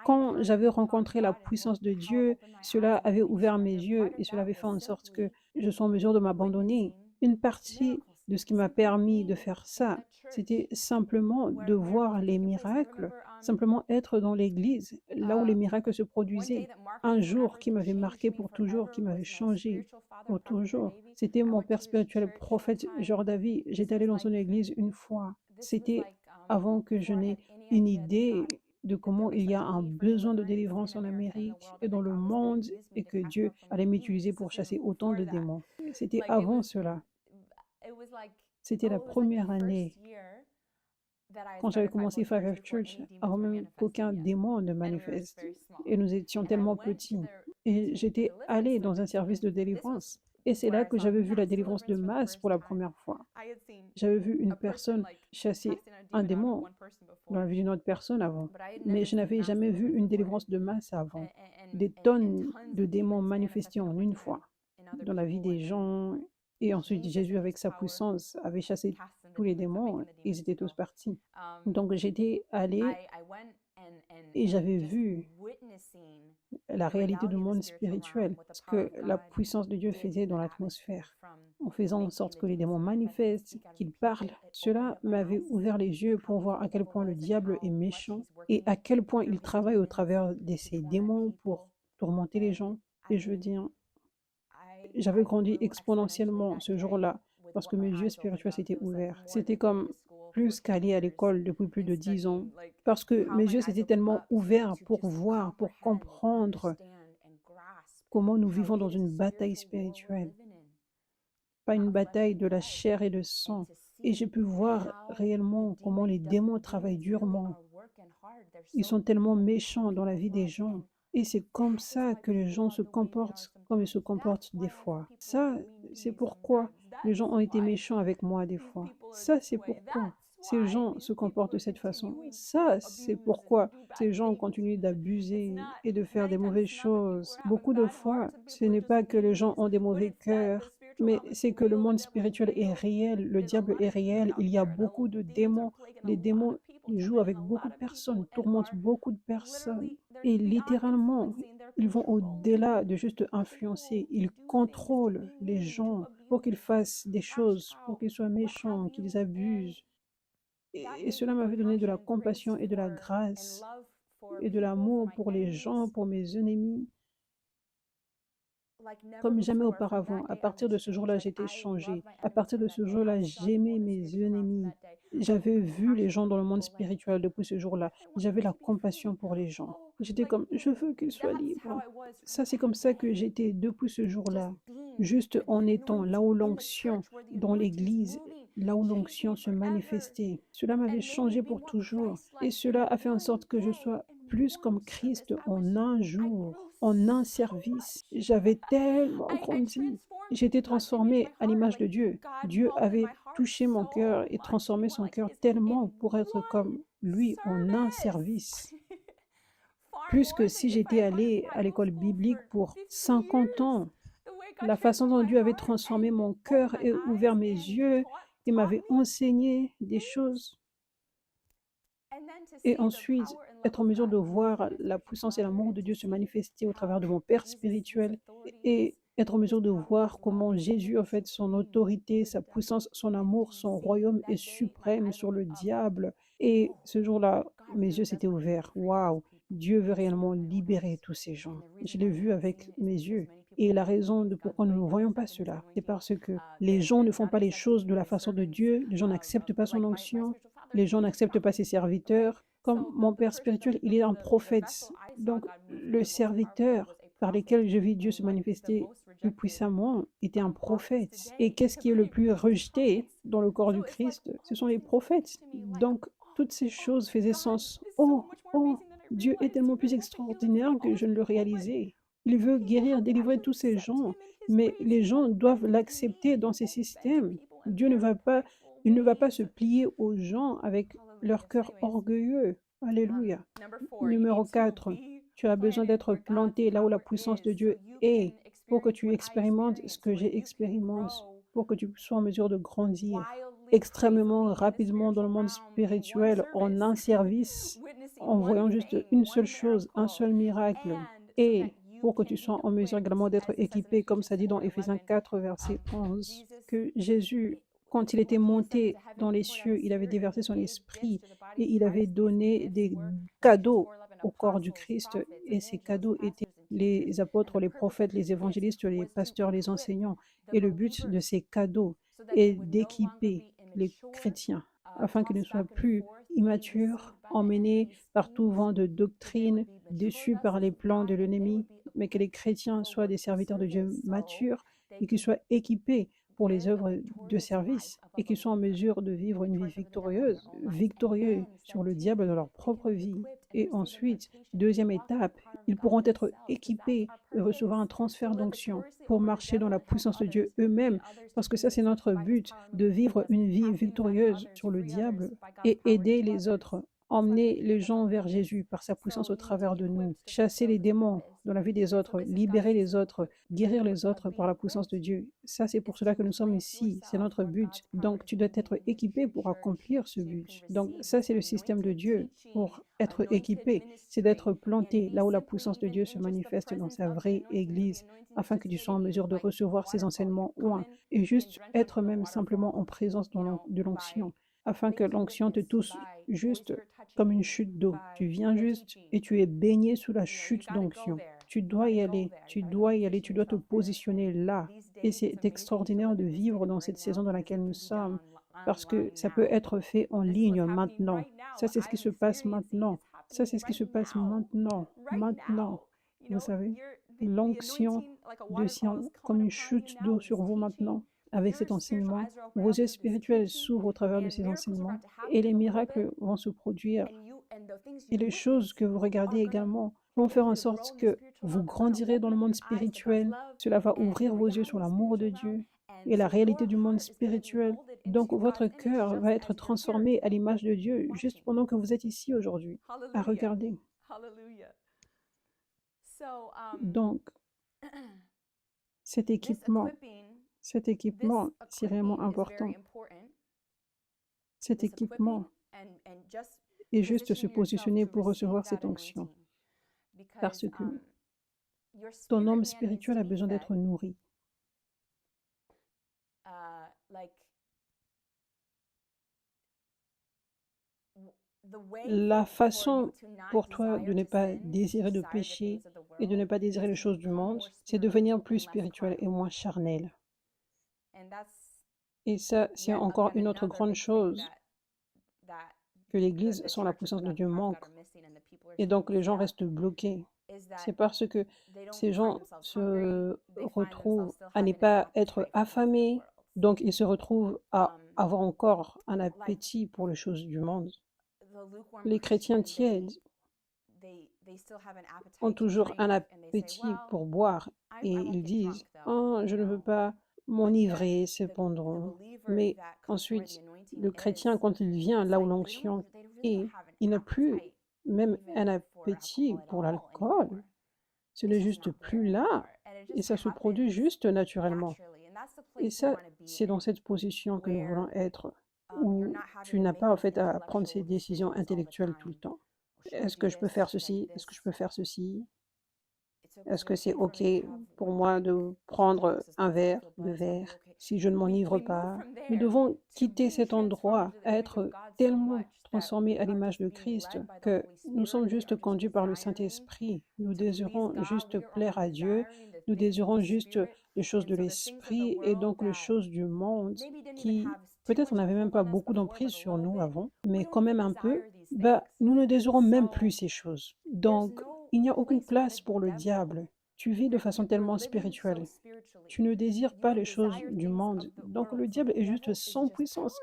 quand j'avais rencontré la puissance de Dieu, cela avait ouvert mes yeux et cela avait fait en sorte que je sois en mesure de m'abandonner. Une partie de ce qui m'a permis de faire ça. C'était simplement de voir les miracles, simplement être dans l'église, là où les miracles se produisaient. Un jour qui m'avait marqué pour toujours, qui m'avait changé pour toujours. C'était mon père spirituel, prophète Jordavi. J'étais allée dans son église une fois. C'était avant que je n'ai une idée de comment il y a un besoin de délivrance en Amérique et dans le monde et que Dieu allait m'utiliser pour chasser autant de démons. C'était avant cela. C'était la première année quand j'avais commencé Five F Church, avant même qu'aucun démon ne manifeste. Et nous étions tellement petits. Et j'étais allée dans un service de délivrance. Et c'est là que j'avais vu la délivrance de masse pour la première fois. J'avais vu une personne chasser un démon dans la vie d'une autre personne avant, mais je n'avais jamais vu une délivrance de masse avant. Des tonnes de démons manifestés en une fois dans la vie des gens. Et ensuite, Jésus, avec sa puissance, avait chassé tous les démons. Ils étaient tous partis. Donc, j'étais allée et j'avais vu la réalité du monde spirituel, ce que la puissance de Dieu faisait dans l'atmosphère, en faisant en sorte que les démons manifestent, qu'ils parlent. Cela m'avait ouvert les yeux pour voir à quel point le diable est méchant et à quel point il travaille au travers de ces démons pour tourmenter les gens. Et je veux dire, j'avais grandi exponentiellement ce jour-là parce que mes yeux spirituels s'étaient ouverts. C'était comme plus qu'aller à l'école depuis plus de 10 ans parce que mes yeux s'étaient tellement ouverts pour voir, pour comprendre comment nous vivons dans une bataille spirituelle, pas une bataille de la chair et de sang. Et j'ai pu voir réellement comment les démons travaillent durement. Ils sont tellement méchants dans la vie des gens. Et c'est comme ça que les gens se comportent comme ils se comportent des fois. Ça, c'est pourquoi les gens ont été méchants avec moi des fois. Ça, c'est pourquoi ces gens se comportent de cette façon. Ça, c'est pourquoi ces gens continuent d'abuser et de faire des mauvaises choses. Beaucoup de fois, ce n'est pas que les gens ont des mauvais cœurs, mais c'est que le monde spirituel est réel, le diable est réel, il y a beaucoup de démons. Les démons jouent avec beaucoup de personnes, tourmentent beaucoup de personnes. Et littéralement, ils vont au-delà de juste influencer. Ils contrôlent les gens pour qu'ils fassent des choses, pour qu'ils soient méchants, qu'ils abusent. Et cela m'avait donné de la compassion et de la grâce et de l'amour pour les gens, pour mes ennemis, comme jamais auparavant. À partir de ce jour-là, j'étais changée. À partir de ce jour-là, j'aimais mes ennemis. J'avais vu les gens dans le monde spirituel depuis ce jour-là. J'avais la compassion pour les gens. J'étais comme, je veux qu'ils soient libres. Ça, c'est comme ça que j'étais depuis ce jour-là. Juste en étant là où l'onction, dans l'église, là où l'onction se manifestait. Cela m'avait changé pour toujours. Et cela a fait en sorte que je sois plus comme Christ en un jour, en un service. J'avais tellement grandi. J'étais transformée à l'image de Dieu. Dieu avait touché mon cœur et transformé son cœur tellement pour être comme lui en un service. Plus que si j'étais allée à l'école biblique pour 50 ans. La façon dont Dieu avait transformé mon cœur et ouvert mes yeux et m'avait enseigné des choses. Et ensuite, être en mesure de voir la puissance et l'amour de Dieu se manifester au travers de mon Père spirituel et être en mesure de voir comment Jésus, en fait, son autorité, sa puissance, son amour, son royaume est suprême sur le diable. Et ce jour-là, mes yeux s'étaient ouverts. Waouh! Dieu veut réellement libérer tous ces gens. Je l'ai vu avec mes yeux. Et la raison de pourquoi nous ne voyons pas cela, c'est parce que les gens ne font pas les choses de la façon de Dieu, les gens n'acceptent pas son onction, les gens n'acceptent pas ses serviteurs. Comme mon père spirituel, il est un prophète. Donc, le serviteur par lequel je vis Dieu se manifester plus puissamment était un prophète. Et qu'est-ce qui est le plus rejeté dans le corps du Christ? Ce sont les prophètes. Donc, toutes ces choses faisaient sens. Oh, oh, Dieu est tellement plus extraordinaire que je ne le réalisais. Il veut guérir, délivrer tous ces gens, mais les gens doivent l'accepter dans ces systèmes. Dieu ne va pas, il ne va pas se plier aux gens avec leur cœur orgueilleux. Alléluia. Numéro 4, tu as besoin d'être planté là où la puissance de Dieu est pour que tu expérimentes ce que j'ai expérimenté, pour que tu sois en mesure de grandir extrêmement rapidement dans le monde spirituel en un service, en voyant juste une seule chose, un seul miracle. Et pour que tu sois en mesure également d'être équipé, comme ça dit dans Éphésiens 4, verset 11, que Jésus Quand il était monté dans les cieux, il avait déversé son esprit et il avait donné des cadeaux au corps du Christ. Et ces cadeaux étaient les apôtres, les prophètes, les évangélistes, les pasteurs, les enseignants. Et le but de ces cadeaux est d'équiper les chrétiens afin qu'ils ne soient plus immatures, emmenés par tout vent de doctrine, déçus par les plans de l'ennemi, mais que les chrétiens soient des serviteurs de Dieu matures et qu'ils soient équipés pour les œuvres de service et qu'ils soient en mesure de vivre une vie victorieuse, victorieux sur le diable dans leur propre vie. Et ensuite, deuxième étape, ils pourront être équipés et recevoir un transfert d'onction pour marcher dans la puissance de Dieu eux-mêmes, parce que ça, c'est notre but, de vivre une vie victorieuse sur le diable et aider les autres, emmener les gens vers Jésus par sa puissance au travers de nous, chasser les démons dans la vie des autres, libérer les autres, guérir les autres par la puissance de Dieu. Ça, c'est pour cela que nous sommes ici. C'est notre but. Donc, tu dois être équipé pour accomplir ce but. Donc, ça, c'est le système de Dieu pour être équipé. C'est d'être planté là où la puissance de Dieu se manifeste dans sa vraie Église, afin que tu sois en mesure de recevoir ses enseignements loin et juste être même simplement en présence de l'onction, afin que l'onction te touche juste comme une chute d'eau. Tu viens juste et tu es baigné sous la chute d'onction. Tu dois y aller, tu dois y aller, tu dois te positionner là. Et c'est extraordinaire de vivre dans cette saison dans laquelle nous sommes, parce que ça peut être fait en ligne maintenant. Ça, c'est ce qui se passe maintenant. Ça, c'est ce qui se passe maintenant. Maintenant. Vous savez, l'onction descend comme une chute d'eau sur vous maintenant. Avec cet enseignement, vos yeux spirituels s'ouvrent au travers de ces enseignements et les miracles vont se produire. Et les choses que vous regardez également vont faire en sorte que vous grandirez dans le monde spirituel. Cela va ouvrir vos yeux sur l'amour de Dieu et la réalité du monde spirituel. Donc votre cœur va être transformé à l'image de Dieu juste pendant que vous êtes ici aujourd'hui à regarder. Donc, cet équipement, c'est réellement important. Cet équipement est juste se positionner pour recevoir cette onction. Parce que ton homme spirituel a besoin d'être nourri. La façon pour toi de ne pas désirer de péché et de ne pas désirer les choses du monde, c'est devenir plus spirituel et moins charnel. Et ça, c'est encore une autre grande chose que l'Église, sans la puissance de Dieu, manque. Et donc, les gens restent bloqués. C'est parce que ces gens se retrouvent à ne pas être affamés, donc ils se retrouvent à avoir encore un appétit pour les choses du monde. Les chrétiens tièdes ont toujours un appétit pour boire et ils disent « Oh, je ne veux pas m'enivrer cependant ». Mais ensuite, le chrétien, quand il vient là où l'onction est, il n'a plus même un appétit pour l'alcool. Ce n'est juste plus là et ça se produit juste naturellement. Et ça, c'est dans cette position que nous voulons être, où tu n'as pas en fait à prendre ces décisions intellectuelles tout le temps. Est-ce que je peux faire ceci? Est-ce que je peux faire ceci? Est-ce que c'est OK pour moi de prendre un verre, deux verres, si je ne m'enivre pas? Nous devons quitter cet endroit, être tellement transformés à l'image de Christ que nous sommes juste conduits par le Saint-Esprit. Nous désirons juste plaire à Dieu, nous désirons juste les choses de l'Esprit et donc les choses du monde qui, peut-être on n'avait même pas beaucoup d'emprise sur nous avant, mais quand même un peu, nous ne désirons même plus ces choses. Donc, il n'y a aucune place pour le diable. Tu vis de façon tellement spirituelle. Tu ne désires pas les choses du monde. Donc le diable est juste sans puissance.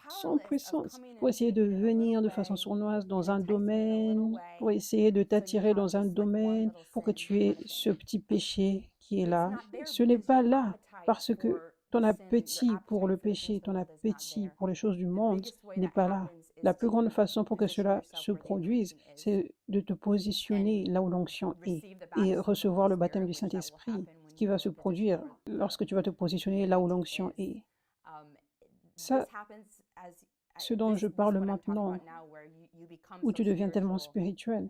Sans puissance. Pour essayer de venir de façon sournoise dans un domaine, pour essayer de t'attirer dans un domaine, pour que tu aies ce petit péché qui est là. Ce n'est pas là parce que ton appétit pour le péché, ton appétit pour les choses du monde n'est pas là. La plus grande façon pour que cela se produise, c'est de te positionner là où l'onction est et recevoir le baptême du Saint-Esprit, ce qui va se produire lorsque tu vas te positionner là où l'onction est. Ça, ce dont je parle maintenant, où tu deviens tellement spirituel,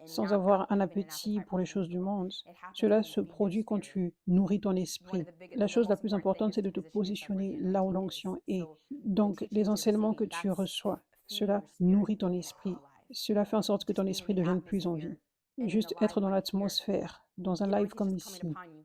sans avoir un appétit pour les choses du monde. Cela se produit quand tu nourris ton esprit. La chose la plus importante, c'est de te positionner là où l'onction est. Donc, les enseignements que tu reçois, cela nourrit ton esprit. Cela fait en sorte que ton esprit devienne plus en vie. Juste être dans l'atmosphère, dans un live comme ici.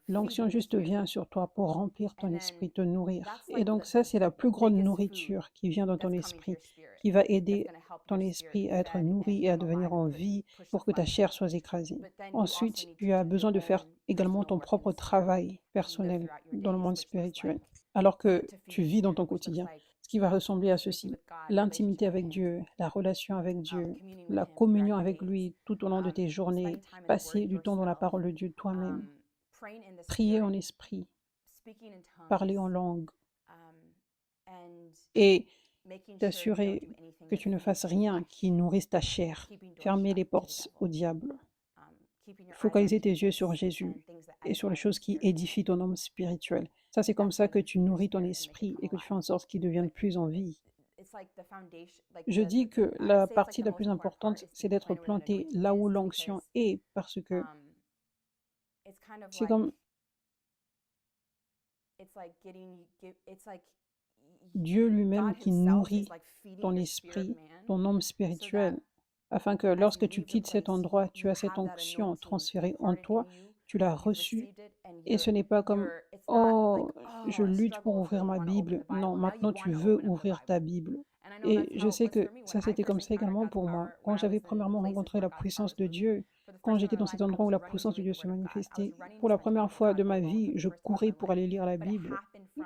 L'onction juste vient sur toi pour remplir ton esprit, te nourrir. Et donc ça, c'est la plus grande nourriture qui vient dans ton esprit, qui va aider ton esprit à être nourri et à devenir en vie pour que ta chair soit écrasée. Ensuite, tu as besoin de faire également ton propre travail personnel dans le monde spirituel, alors que tu vis dans ton quotidien. Ce qui va ressembler à ceci: l'intimité avec Dieu, la relation avec Dieu, la communion avec lui tout au long de tes journées, passer du temps dans la parole de Dieu toi-même, prier en esprit, parler en langue et t'assurer que tu ne fasses rien qui nourrisse ta chair. Fermer les portes au diable. Focaliser tes yeux sur Jésus et sur les choses qui édifient ton homme spirituel. Ça, c'est comme ça que tu nourris ton esprit et que tu fais en sorte qu'il devienne plus en vie. Je dis que la partie la plus importante, c'est d'être planté là où l'onction est, parce que c'est comme Dieu lui-même qui nourrit ton esprit, ton homme spirituel, afin que lorsque tu quittes cet endroit, tu as cette onction transférée en toi, tu l'as reçue, et ce n'est pas comme «Oh, je lutte pour ouvrir ma Bible». Non, maintenant tu veux ouvrir ta Bible. Et je sais que ça c'était comme ça également pour moi. Quand j'avais premièrement rencontré la puissance de Dieu, quand j'étais dans cet endroit où la puissance de Dieu se manifestait, pour la première fois de ma vie, je courais pour aller lire la Bible.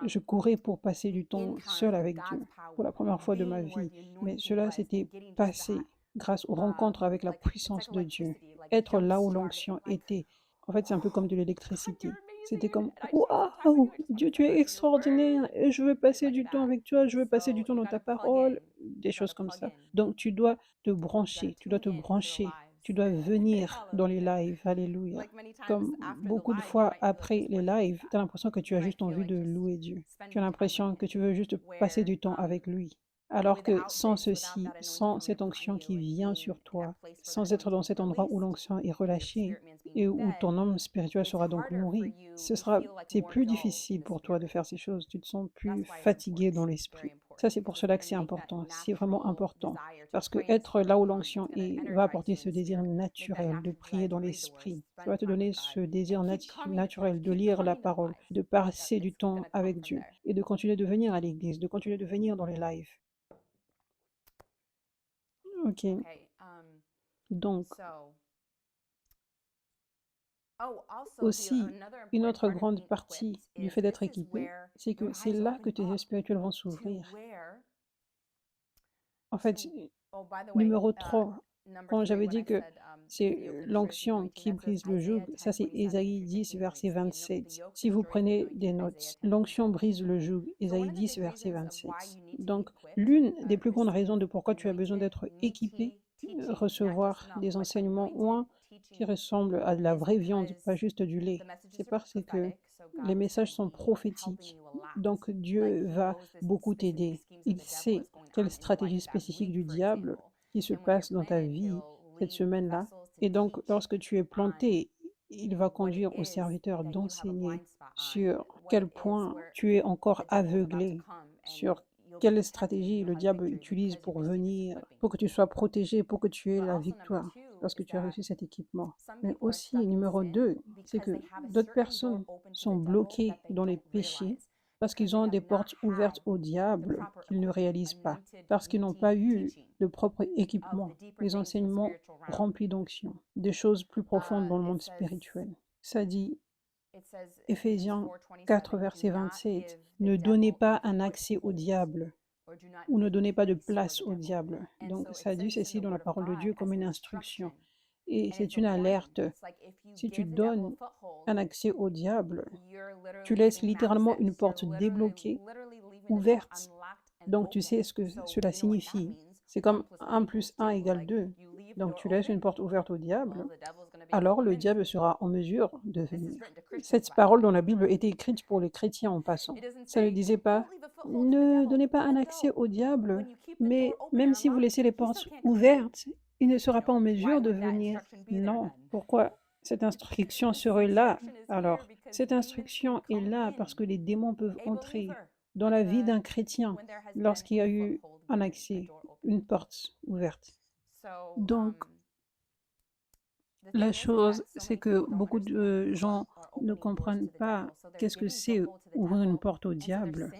Je courais pour passer du temps seul avec Dieu, pour la première fois de ma vie. Mais cela s'était passé grâce aux rencontres avec la puissance de Dieu. Être là où l'onction était, en fait, c'est un peu comme de l'électricité. C'était comme «Waouh! Dieu, tu es extraordinaire et je veux passer du temps avec toi, je veux passer du temps dans ta parole», des choses comme ça. Donc tu dois te brancher, tu dois te brancher, tu dois venir dans les lives, alléluia. Comme beaucoup de fois après les lives, tu as l'impression que tu as juste envie de louer Dieu. Tu as l'impression que tu veux juste passer du temps avec lui. Alors que sans ceci, sans cette onction qui vient sur toi, sans être dans cet endroit où l'onction est relâchée et où ton homme spirituel sera donc nourri, c'est plus difficile pour toi de faire ces choses. Tu te sens plus fatigué dans l'esprit. Ça, c'est pour cela que c'est important. C'est vraiment important. Parce que être là où l'onction est va apporter ce désir naturel de prier dans l'esprit. Ça va te donner ce désir naturel de lire la parole, de passer du temps avec Dieu et de continuer de venir à l'église, de continuer de venir dans les lives. Ok, donc aussi, une autre grande partie du fait d'être équipé, c'est que c'est là que tes yeux spirituels vont s'ouvrir. En fait, numéro 3, quand j'avais dit que c'est l'onction qui brise le joug, ça c'est Ésaïe 10, verset 27. Si vous prenez des notes, l'onction brise le joug, Ésaïe 10, verset 27. Donc, l'une des plus grandes raisons de pourquoi tu as besoin d'être équipé, recevoir des enseignements ouin qui ressemblent à de la vraie viande, pas juste du lait, c'est parce que les messages sont prophétiques. Donc Dieu va beaucoup t'aider. Il sait quelle stratégie spécifique du diable qui se passe dans ta vie cette semaine-là. Et donc, lorsque tu es planté, il va conduire au serviteur d'enseigner sur quel point tu es encore aveuglé, sur quelle stratégie le diable utilise pour venir, pour que tu sois protégé, pour que tu aies la victoire, parce que tu as reçu cet équipement. Mais aussi, numéro 2, c'est que d'autres personnes sont bloquées dans les péchés parce qu'ils ont des portes ouvertes au diable qu'ils ne réalisent pas, parce qu'ils n'ont pas eu le propre équipement, les enseignements remplis d'onction, des choses plus profondes dans le monde spirituel. Ça dit, Éphésiens 4, verset 27, ne donnez pas un accès au diable ou ne donnez pas de place au diable. Donc ça dit ceci dans la parole de Dieu comme une instruction. Et c'est une alerte. Si tu donnes un accès au diable, tu laisses littéralement une porte débloquée, ouverte. Donc tu sais ce que cela signifie. C'est comme 1 plus 1 égale 2. Donc tu laisses une porte ouverte au diable, alors le diable sera en mesure de venir. Cette parole dans la Bible était écrite pour les chrétiens en passant. Ça ne disait pas ne donnez pas un accès au diable, mais même si vous laissez les portes ouvertes il ne sera pas en mesure de venir. Non. Pourquoi cette instruction serait là alors? Cette instruction est là parce que les démons peuvent entrer dans la vie d'un chrétien lorsqu'il y a eu un accès, une porte ouverte. Donc, la chose, c'est que beaucoup de gens ne comprennent pas qu'est-ce que c'est ouvrir une porte au diable.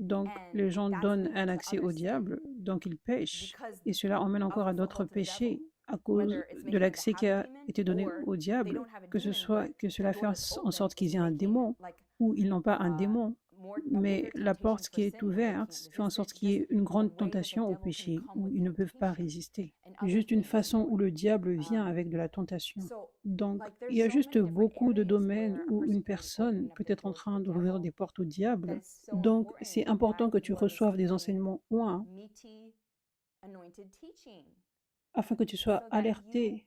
Donc, les gens donnent un accès au diable, donc ils pêchent. Et cela emmène encore à d'autres péchés à cause de l'accès qui a été donné au diable, que ce soit que cela fait en sorte qu'ils aient un démon ou ils n'ont pas un démon. Mais la porte qui est ouverte fait en sorte qu'il y ait une grande tentation au péché où ils ne peuvent pas résister. Juste une façon où le diable vient avec de la tentation. Donc, il y a juste beaucoup de domaines où une personne peut être en train d'ouvrir des portes au diable. Donc, c'est important que tu reçoives des enseignements oints afin que tu sois alerté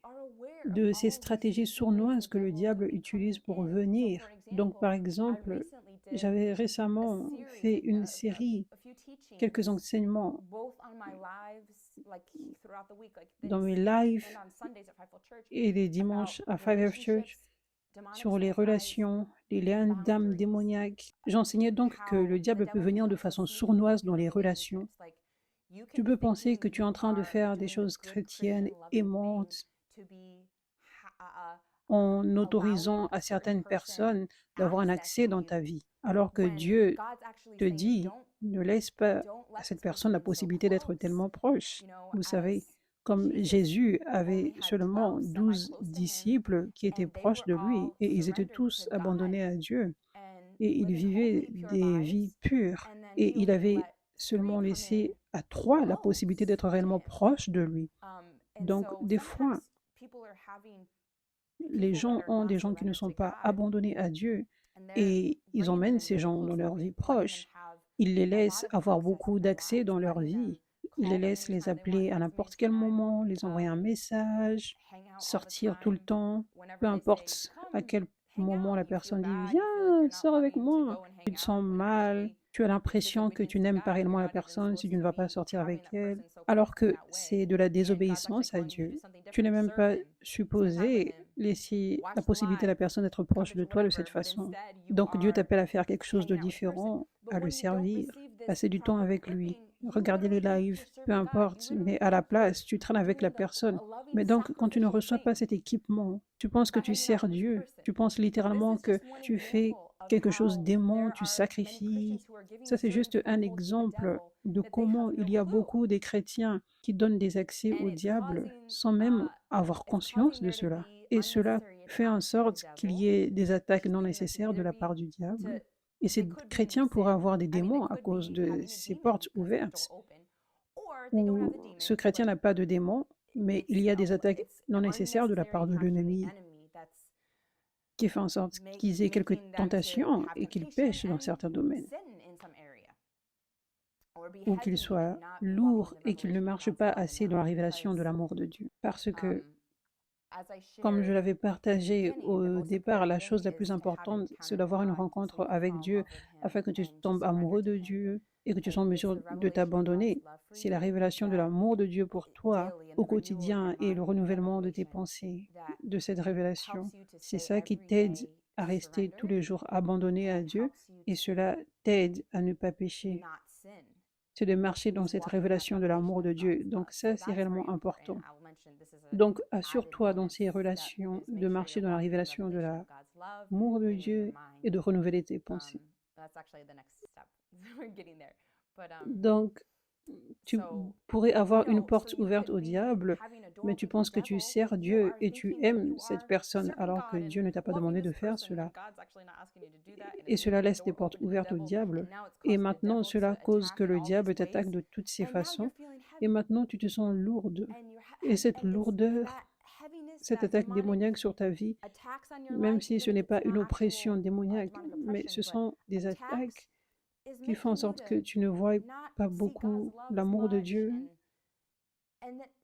de ces stratégies sournoises que le diable utilise pour venir. Donc, par exemple, j'avais récemment fait une série, quelques enseignements dans mes lives et les dimanches à 5F Church sur les relations, les liens d'âme démoniaques. J'enseignais donc que le diable peut venir de façon sournoise dans les relations. Tu peux penser que tu es en train de faire des choses chrétiennes, aimantes, en autorisant à certaines personnes d'avoir un accès dans ta vie, alors que Dieu te dit, ne laisse pas à cette personne la possibilité d'être tellement proche. Vous savez, comme Jésus avait seulement 12 disciples qui étaient proches de lui et ils étaient tous abandonnés à Dieu et ils vivaient des vies pures et il avait seulement laissé à 3 la possibilité d'être réellement proches de lui. Donc, des fois, les gens ont des gens qui ne sont pas abandonnés à Dieu et ils emmènent ces gens dans leur vie proche. Ils les laissent avoir beaucoup d'accès dans leur vie. Ils les laissent les appeler à n'importe quel moment, les envoyer un message, sortir tout le temps, peu importe à quel moment la personne dit viens, sors avec moi. Tu te sens mal, tu as l'impression que tu n'aimes pas réellement la personne si tu ne vas pas sortir avec elle, alors que c'est de la désobéissance à Dieu. Tu n'es même pas supposé laisser la possibilité à la personne d'être proche de toi de cette façon. Donc Dieu t'appelle à faire quelque chose de différent, à le servir, passer du temps avec lui, regarder les lives, peu importe, mais à la place, tu traînes avec la personne. Mais donc, quand tu ne reçois pas cet équipement, tu penses que tu sers Dieu, tu penses littéralement que tu fais quelque chose d'aimant, tu sacrifies. Ça, c'est juste un exemple de comment il y a beaucoup des chrétiens qui donnent des accès au diable sans même avoir conscience de cela. Et cela fait en sorte qu'il y ait des attaques non nécessaires de la part du diable. Et ces chrétiens pourraient avoir des démons à cause de ces portes ouvertes. Ou ce chrétien n'a pas de démons, mais il y a des attaques non nécessaires de la part de l'ennemi qui fait en sorte qu'ils aient quelques tentations et qu'ils pêchent dans certains domaines. Ou qu'ils soient lourds et qu'ils ne marchent pas assez dans la révélation de l'amour de Dieu. Parce que, comme je l'avais partagé au départ, la chose la plus importante, c'est d'avoir une rencontre avec Dieu afin que tu tombes amoureux de Dieu et que tu sois en mesure de t'abandonner. C'est la révélation de l'amour de Dieu pour toi au quotidien et le renouvellement de tes pensées, de cette révélation. C'est ça qui t'aide à rester tous les jours abandonné à Dieu et cela t'aide à ne pas pécher. C'est de marcher dans cette révélation de l'amour de Dieu. Donc ça, c'est réellement important. Donc assure-toi dans ces relations de marcher dans la révélation de l'amour de Dieu et de renouveler tes pensées. Donc, tu pourrais avoir une porte ouverte au diable, mais tu penses que tu sers Dieu et tu aimes cette personne alors que Dieu ne t'a pas demandé de faire cela. Et cela laisse des portes ouvertes au diable. Et maintenant, cela cause que le diable t'attaque de toutes ces façons. Et maintenant, tu te sens lourde. Et cette lourdeur, cette attaque démoniaque sur ta vie, même si ce n'est pas une oppression démoniaque, mais ce sont des attaques qui font en sorte que tu ne vois pas beaucoup l'amour de Dieu.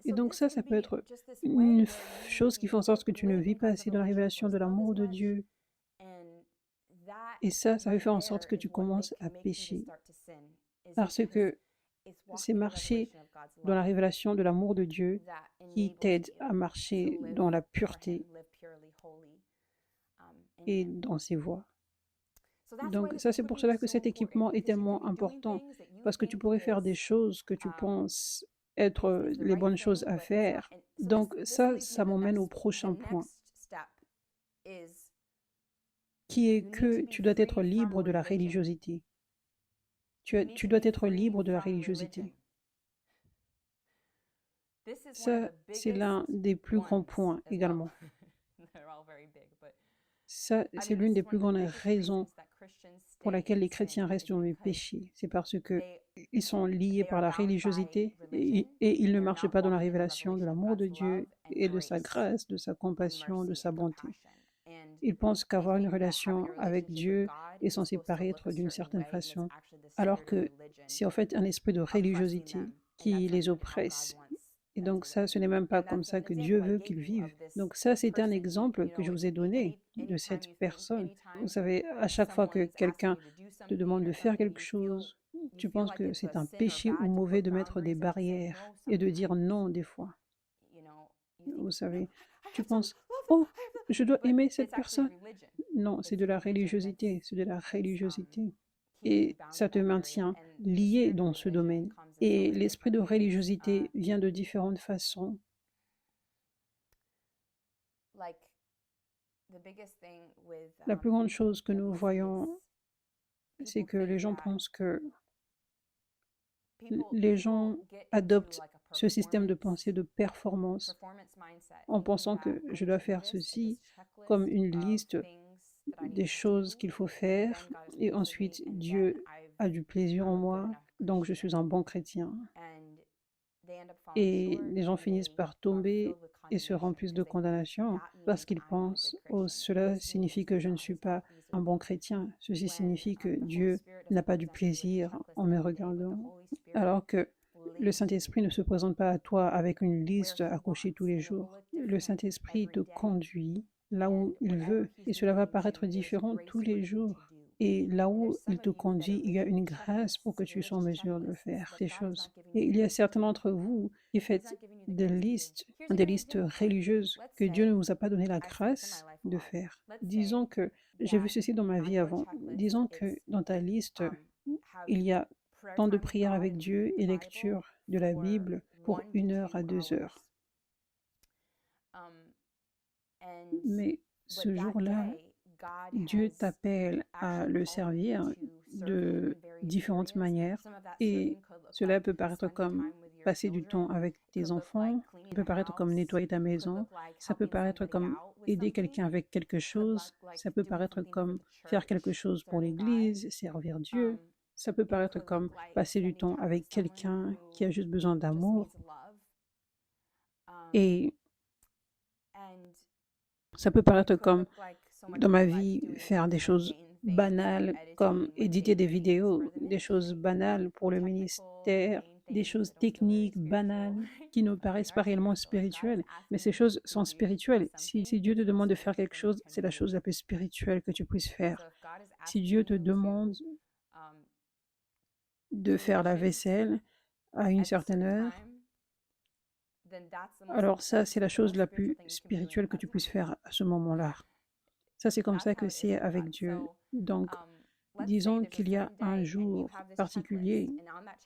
Et donc ça peut être une chose qui fait en sorte que tu ne vis pas assez dans la révélation de l'amour de Dieu. Et ça va faire en sorte que tu commences à pécher. Parce que C'est marcher dans la révélation de l'amour de Dieu qui t'aide à marcher dans la pureté et dans ses voies. Donc ça, c'est pour cela que cet équipement est tellement important, parce que tu pourrais faire des choses que tu penses être les bonnes choses à faire. Donc ça m'emmène au prochain point, qui est que tu dois être libre de la religiosité. Tu dois être libre de la religiosité. Ça, c'est l'un des plus grands points également. Ça, c'est l'une des plus grandes raisons pour laquelle les chrétiens restent dans le péché. C'est parce qu'ils sont liés par la religiosité et ils ne marchent pas dans la révélation de l'amour de Dieu et de sa grâce, de sa compassion, de sa bonté. Ils pensent qu'avoir une relation avec Dieu est censé paraître d'une certaine façon, alors que c'est en fait un esprit de religiosité qui les oppresse. Et donc ça, ce n'est même pas comme ça que Dieu veut qu'ils vivent. Donc ça, c'est un exemple que je vous ai donné de cette personne. Vous savez, à chaque fois que quelqu'un te demande de faire quelque chose, tu penses que c'est un péché ou mauvais de mettre des barrières et de dire non des fois. Vous savez, tu penses, oh, je dois aimer cette personne. Non, c'est de la religiosité, c'est de la religiosité. Et ça te maintient lié dans ce domaine. Et l'esprit de religiosité vient de différentes façons. La plus grande chose que nous voyons, c'est que les gens pensent que les gens adoptent ce système de pensée de performance en pensant que je dois faire ceci comme une liste des choses qu'il faut faire et ensuite Dieu a du plaisir en moi, donc je suis un bon chrétien. Et les gens finissent par tomber et se remplissent de condamnation parce qu'ils pensent, oh, cela signifie que je ne suis pas un bon chrétien, ceci signifie que Dieu n'a pas du plaisir en me regardant, alors que le Saint-Esprit ne se présente pas à toi avec une liste à cocher tous les jours. Le Saint-Esprit te conduit là où il veut et cela va paraître différent tous les jours. Et là où il te conduit, il y a une grâce pour que tu sois en mesure de faire ces choses. Et il y a certains d'entre vous qui faites des listes religieuses que Dieu ne vous a pas donné la grâce de faire. Disons que j'ai vu ceci dans ma vie avant. Disons que dans ta liste, il y a temps de prière avec Dieu et lecture de la Bible pour 1 heure à 2 heures. Mais ce jour-là, Dieu t'appelle à le servir de différentes manières et cela peut paraître comme passer du temps avec tes enfants, ça peut paraître comme nettoyer ta maison, ça peut paraître comme aider quelqu'un avec quelque chose, ça peut paraître comme faire quelque chose pour l'Église, servir Dieu, ça peut paraître comme passer du temps avec quelqu'un qui a juste besoin d'amour et ça peut paraître comme dans ma vie faire des choses banales comme éditer des vidéos, des choses banales pour le ministère, des choses techniques, banales, qui ne paraissent pas réellement spirituelles, mais ces choses sont spirituelles. Si Dieu te demande de faire quelque chose, c'est la chose la plus spirituelle que tu puisses faire. Si Dieu te demande de faire la vaisselle à une certaine heure, alors ça, c'est la chose la plus spirituelle que tu puisses faire à ce moment-là. Ça, c'est comme ça que c'est avec Dieu. Donc, disons qu'il y a un jour particulier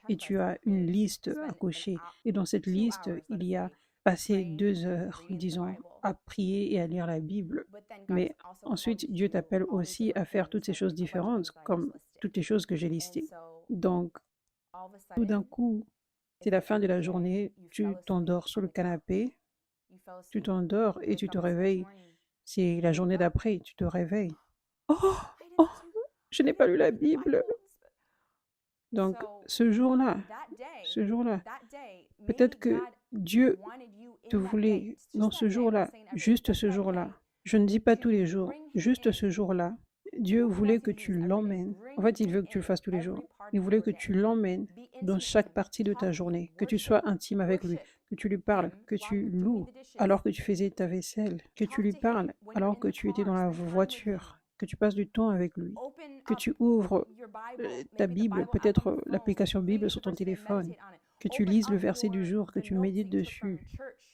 et tu as une liste à cocher. Et dans cette liste, il y a passé 2 heures, disons, à prier et à lire la Bible. Mais ensuite, Dieu t'appelle aussi à faire toutes ces choses différentes, comme toutes les choses que j'ai listées. Donc, tout d'un coup, c'est la fin de la journée, tu t'endors sur le canapé, tu t'endors et tu te réveilles. C'est la journée d'après, tu te réveilles. Oh, oh, je n'ai pas lu la Bible. Donc, ce jour-là, peut-être que Dieu te voulait dans ce jour-là, juste ce jour-là. Je ne dis pas tous les jours, juste ce jour-là. Dieu voulait que tu l'emmènes. En fait, il veut que tu le fasses tous les jours. Il voulait que tu l'emmènes dans chaque partie de ta journée, que tu sois intime avec lui, que tu lui parles, que tu loues alors que tu faisais ta vaisselle, que tu lui parles alors que tu étais dans la voiture, que tu passes du temps avec lui, que tu ouvres ta Bible, peut-être l'application Bible sur ton téléphone, que tu lises le verset du jour, que tu médites dessus,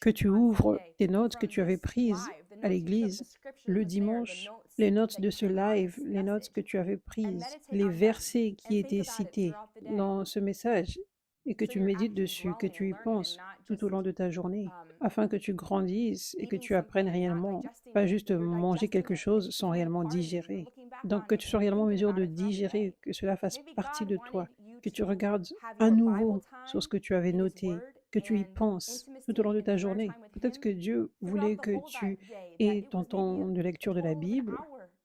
que tu ouvres tes notes que tu avais prises à l'église le dimanche, les notes de ce live, les notes que tu avais prises, les versets qui étaient cités dans ce message, et que tu médites dessus, que tu y penses tout au long de ta journée, afin que tu grandisses et que tu apprennes réellement, pas juste manger quelque chose sans réellement digérer. Donc que tu sois réellement en mesure de digérer, que cela fasse partie de toi, que tu regardes à nouveau sur ce que tu avais noté, que tu y penses tout au long de ta journée. Peut-être que Dieu voulait que tu aies ton temps de lecture de la Bible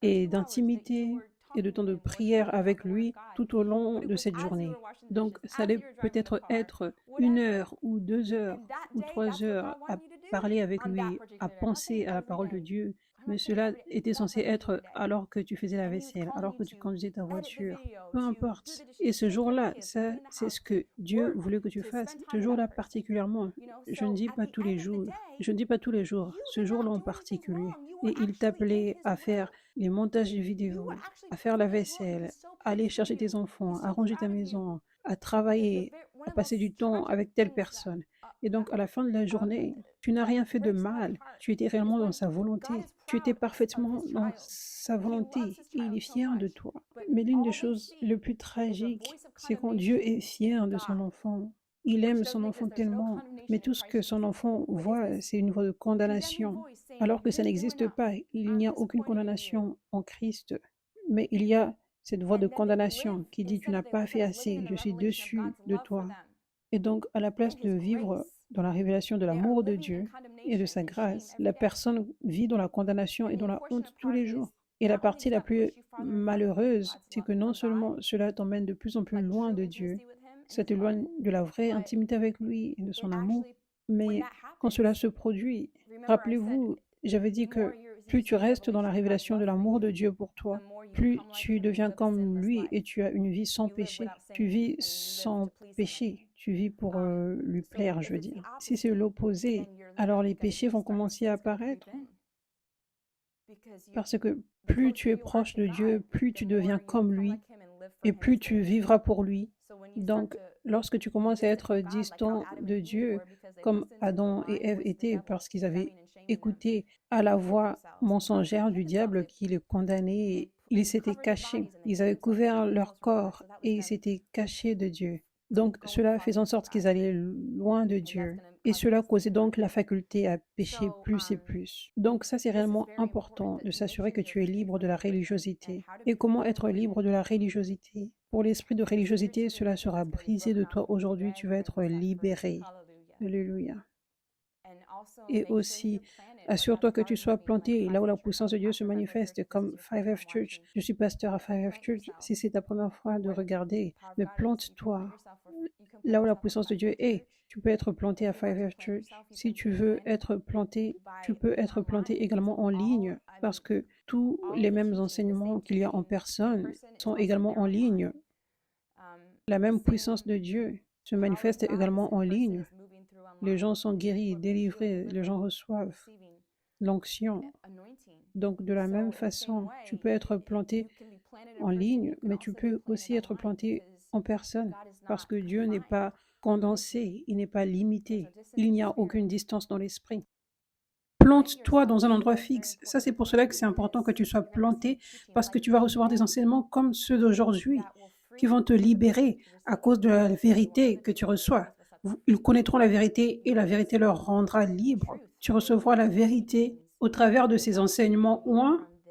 et d'intimité et de temps de prière avec lui tout au long de cette journée. Donc, ça allait peut-être être 1 heure ou 2 heures ou 3 heures à parler avec lui, à penser à la parole de Dieu, mais cela était censé être alors que tu faisais la vaisselle, alors que tu conduisais ta voiture, peu importe. Et ce jour-là, ça, c'est ce que Dieu voulait que tu fasses. Ce jour-là particulièrement, je ne dis pas tous les jours, je ne dis pas tous les jours, ce jour-là en particulier. Et il t'appelait à faire les montages vidéo, à faire la vaisselle, à aller chercher tes enfants, à ranger ta maison, à travailler, à passer du temps avec telle personne. Et donc, à la fin de la journée, tu n'as rien fait de mal. Tu étais réellement dans sa volonté. Tu étais parfaitement dans sa volonté. Et il est fier de toi. Mais l'une des choses les plus tragiques, c'est quand Dieu est fier de son enfant. Il aime son enfant tellement, mais tout ce que son enfant voit, c'est une voie de condamnation, alors que ça n'existe pas. Il n'y a aucune condamnation en Christ, mais il y a cette voix de condamnation qui dit tu n'as pas fait assez, je suis dessus de toi. Et donc, à la place de vivre dans la révélation de l'amour de Dieu et de sa grâce, la personne vit dans la condamnation et dans la honte tous les jours. Et la partie la plus malheureuse, c'est que non seulement cela t'emmène de plus en plus loin de Dieu, ça t'éloigne de la vraie intimité avec lui et de son amour, mais quand cela se produit, rappelez-vous, j'avais dit que plus tu restes dans la révélation de l'amour de Dieu pour toi, plus tu deviens comme lui et tu as une vie sans péché. Tu vis sans péché. Tu vis pour lui plaire, je veux dire. Si c'est l'opposé, alors les péchés vont commencer à apparaître. Parce que plus tu es proche de Dieu, plus tu deviens comme lui et plus tu vivras pour lui. Donc, lorsque tu commences à être distant de Dieu, comme Adam et Ève étaient parce qu'ils avaient écouté à la voix mensongère du diable qui les condamnait, ils s'étaient cachés, ils avaient couvert leur corps et ils s'étaient cachés de Dieu. Donc, cela faisait en sorte qu'ils allaient loin de Dieu. Et cela causait donc la faculté à pécher plus et plus. Donc ça, c'est réellement important de s'assurer que tu es libre de la religiosité. Et comment être libre de la religiosité? Pour l'esprit de religiosité, cela sera brisé de toi aujourd'hui. Tu vas être libéré. Alléluia. Et aussi, assure-toi que tu sois planté là où la puissance de Dieu se manifeste, comme 5F Church. Je suis pasteur à 5F Church. Si c'est ta première fois de regarder, mais plante-toi là où la puissance de Dieu est. Tu peux être planté à 5F Church. Si tu veux être planté, tu peux être planté également en ligne parce que tous les mêmes enseignements qu'il y a en personne sont également en ligne. La même puissance de Dieu se manifeste également en ligne. Les gens sont guéris, délivrés, les gens reçoivent l'onction. Donc, de la même façon, tu peux être planté en ligne, mais tu peux aussi être planté en personne, parce que Dieu n'est pas condensé, il n'est pas limité, il n'y a aucune distance dans l'esprit. Plante-toi dans un endroit fixe. Ça, c'est pour cela que c'est important que tu sois planté, parce que tu vas recevoir des enseignements comme ceux d'aujourd'hui, qui vont te libérer à cause de la vérité que tu reçois. Ils connaîtront la vérité et la vérité leur rendra libre. Tu recevras la vérité au travers de ces enseignements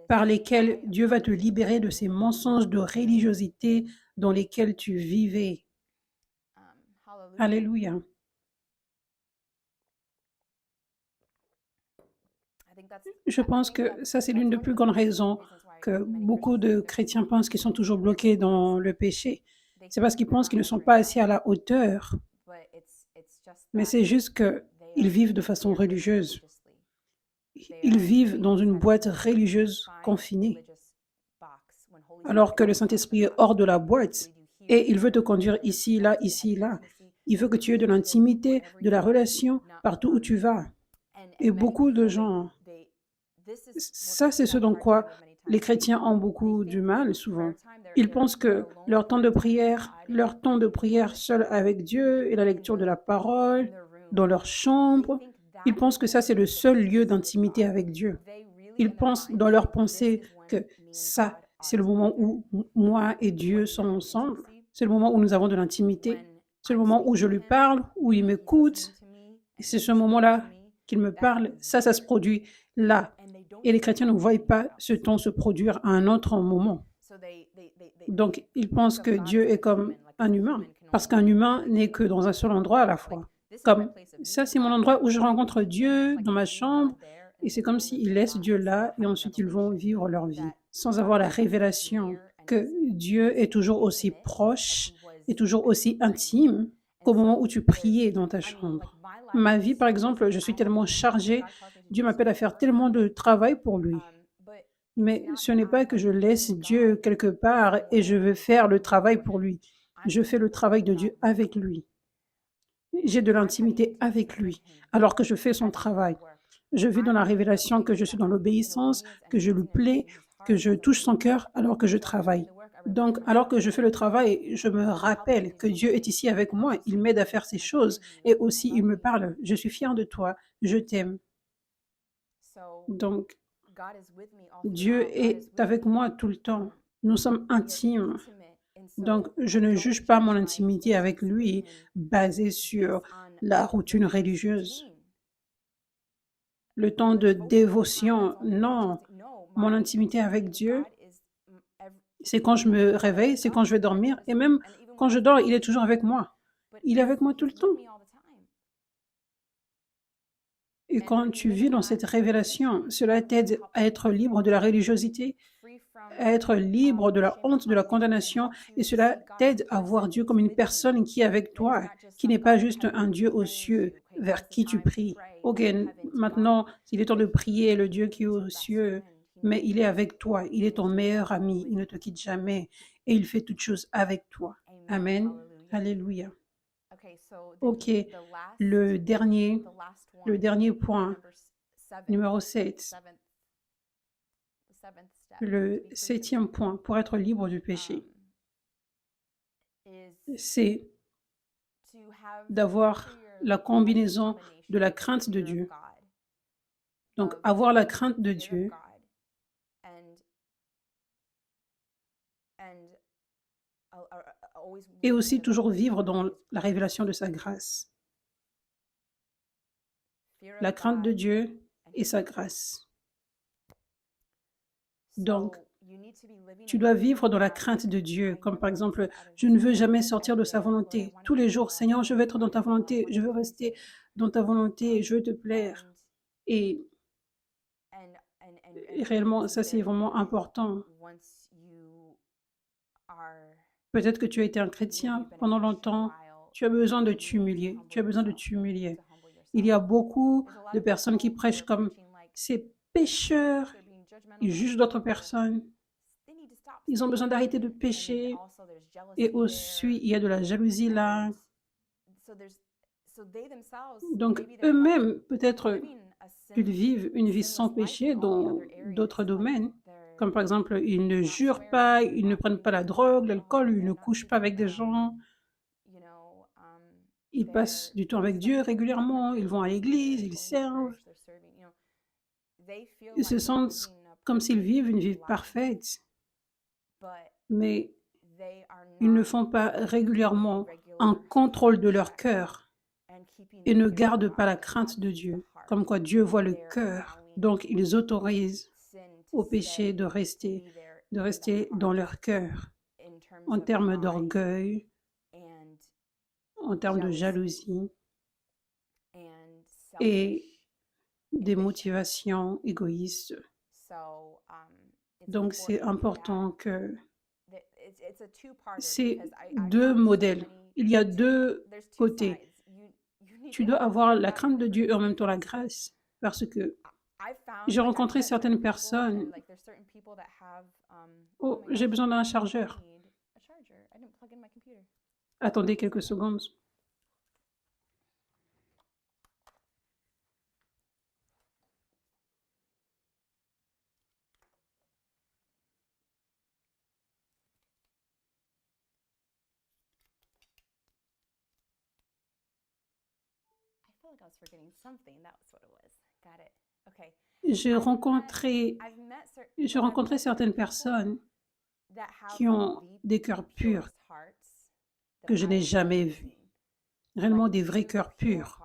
par lesquels Dieu va te libérer de ces mensonges de religiosité dans lesquels tu vivais. Alléluia. Je pense que ça, c'est l'une des plus grandes raisons que beaucoup de chrétiens pensent qu'ils sont toujours bloqués dans le péché. C'est parce qu'ils pensent qu'ils ne sont pas assez à la hauteur. Mais c'est juste qu'ils vivent de façon religieuse. Ils vivent dans une boîte religieuse confinée, alors que le Saint-Esprit est hors de la boîte et il veut te conduire ici, là, ici, là. Il veut que tu aies de l'intimité, de la relation partout où tu vas. Et beaucoup de gens, ça c'est ce dans quoi Les chrétiens ont beaucoup du mal souvent. Ils pensent que leur temps de prière seul avec Dieu et la lecture de la parole dans leur chambre, ils pensent que ça c'est le seul lieu d'intimité avec Dieu. Ils pensent dans leur pensée que ça c'est le moment où moi et Dieu sont ensemble. C'est le moment où nous avons de l'intimité. C'est le moment où je lui parle, où il m'écoute. Et c'est ce moment-là qu'il me parle. Ça se produit là. Et les chrétiens ne voient pas ce temps se produire à un autre moment. Donc, ils pensent que Dieu est comme un humain, parce qu'un humain n'est que dans un seul endroit à la fois. Comme ça, c'est mon endroit où je rencontre Dieu dans ma chambre, et c'est comme s'ils laissent Dieu là, et ensuite ils vont vivre leur vie, sans avoir la révélation que Dieu est toujours aussi proche et toujours aussi intime qu'au moment où tu priais dans ta chambre. Ma vie, par exemple, je suis tellement chargée, Dieu m'appelle à faire tellement de travail pour lui. Mais ce n'est pas que je laisse Dieu quelque part et je veux faire le travail pour lui. Je fais le travail de Dieu avec lui. J'ai de l'intimité avec lui alors que je fais son travail. Je vis dans la révélation que je suis dans l'obéissance, que je lui plais, que je touche son cœur alors que je travaille. Donc, alors que je fais le travail, je me rappelle que Dieu est ici avec moi. Il m'aide à faire ces choses et aussi il me parle. Je suis fière de toi. Je t'aime. Donc, Dieu est avec moi tout le temps. Nous sommes intimes. Donc, je ne juge pas mon intimité avec lui basée sur la routine religieuse. Le temps de dévotion, non. Mon intimité avec Dieu, c'est quand je me réveille, c'est quand je vais dormir. Et même quand je dors, il est toujours avec moi. Il est avec moi tout le temps. Et quand tu vis dans cette révélation, cela t'aide à être libre de la religiosité, à être libre de la honte, de la condamnation, et cela t'aide à voir Dieu comme une personne qui est avec toi, qui n'est pas juste un Dieu aux cieux vers qui tu pries. Ok, maintenant, il est temps de prier le Dieu qui est aux cieux, mais il est avec toi, il est ton meilleur ami, il ne te quitte jamais, et il fait toutes choses avec toi. Amen. Alléluia. Ok, le dernier, le dernier point, numéro 7. Le 7e point pour être libre du péché, c'est d'avoir la combinaison de la crainte de Dieu. Donc, avoir la crainte de Dieu et aussi toujours vivre dans la révélation de sa grâce. La crainte de Dieu et sa grâce. Donc, tu dois vivre dans la crainte de Dieu, comme par exemple, je ne veux jamais sortir de sa volonté. Tous les jours, Seigneur, je veux être dans ta volonté, je veux rester dans ta volonté, je veux te plaire. Et réellement, ça c'est vraiment important. Peut-être que tu as été un chrétien pendant longtemps, tu as besoin de t'humilier, tu as besoin de t'humilier. Il y a beaucoup de personnes qui prêchent comme ces pécheurs, ils jugent d'autres personnes. Ils ont besoin d'arrêter de pécher. Et aussi, il y a de la jalousie là. Donc, eux-mêmes, peut-être qu'ils vivent une vie sans péché dans d'autres domaines. Comme par exemple, ils ne jurent pas, ils ne prennent pas la drogue, l'alcool, ils ne couchent pas avec des gens. Ils passent du temps avec Dieu régulièrement, ils vont à l'église, ils servent. Ils se sentent comme s'ils vivent une vie parfaite. Mais ils ne font pas régulièrement un contrôle de leur cœur et ne gardent pas la crainte de Dieu, comme quoi Dieu voit le cœur. Donc, ils autorisent au péché de rester dans leur cœur en termes d'orgueil, en termes de jalousie et des motivations égoïstes. Donc, c'est important que c'est deux modèles. Il y a deux côtés. Tu dois avoir la crainte de Dieu et en même temps la grâce. Parce que j'ai rencontré certaines personnes. Oh, j'ai besoin d'un chargeur. Attendez quelques secondes. J'ai rencontré certaines personnes qui ont des cœurs purs que je n'ai jamais vus. Réellement des vrais cœurs purs,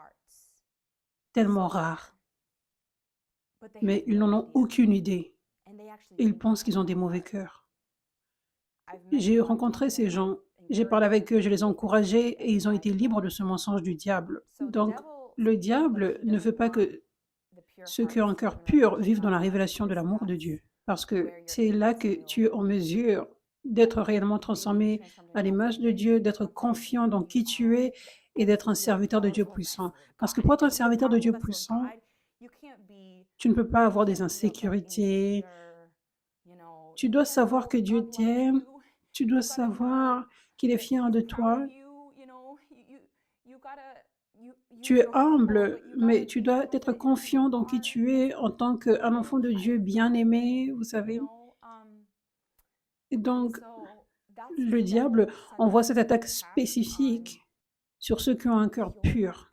tellement rares. Mais ils n'en ont aucune idée. Et ils pensent qu'ils ont des mauvais cœurs. J'ai rencontré ces gens, j'ai parlé avec eux, je les ai encouragés et ils ont été libres de ce mensonge du diable. Donc, le diable ne veut pas que ceux qui ont un cœur pur vivent dans la révélation de l'amour de Dieu. Parce que c'est là que tu es en mesure d'être réellement transformé à l'image de Dieu, d'être confiant dans qui tu es et d'être un serviteur de Dieu puissant. Parce que pour être un serviteur de Dieu puissant, tu ne peux pas avoir des insécurités. Tu dois savoir que Dieu t'aime. Tu dois savoir qu'il est fier de toi. Tu es humble, mais tu dois être confiant dans qui tu es en tant qu'un enfant de Dieu bien-aimé, vous savez. Et donc, le diable envoie cette attaque spécifique sur ceux qui ont un cœur pur,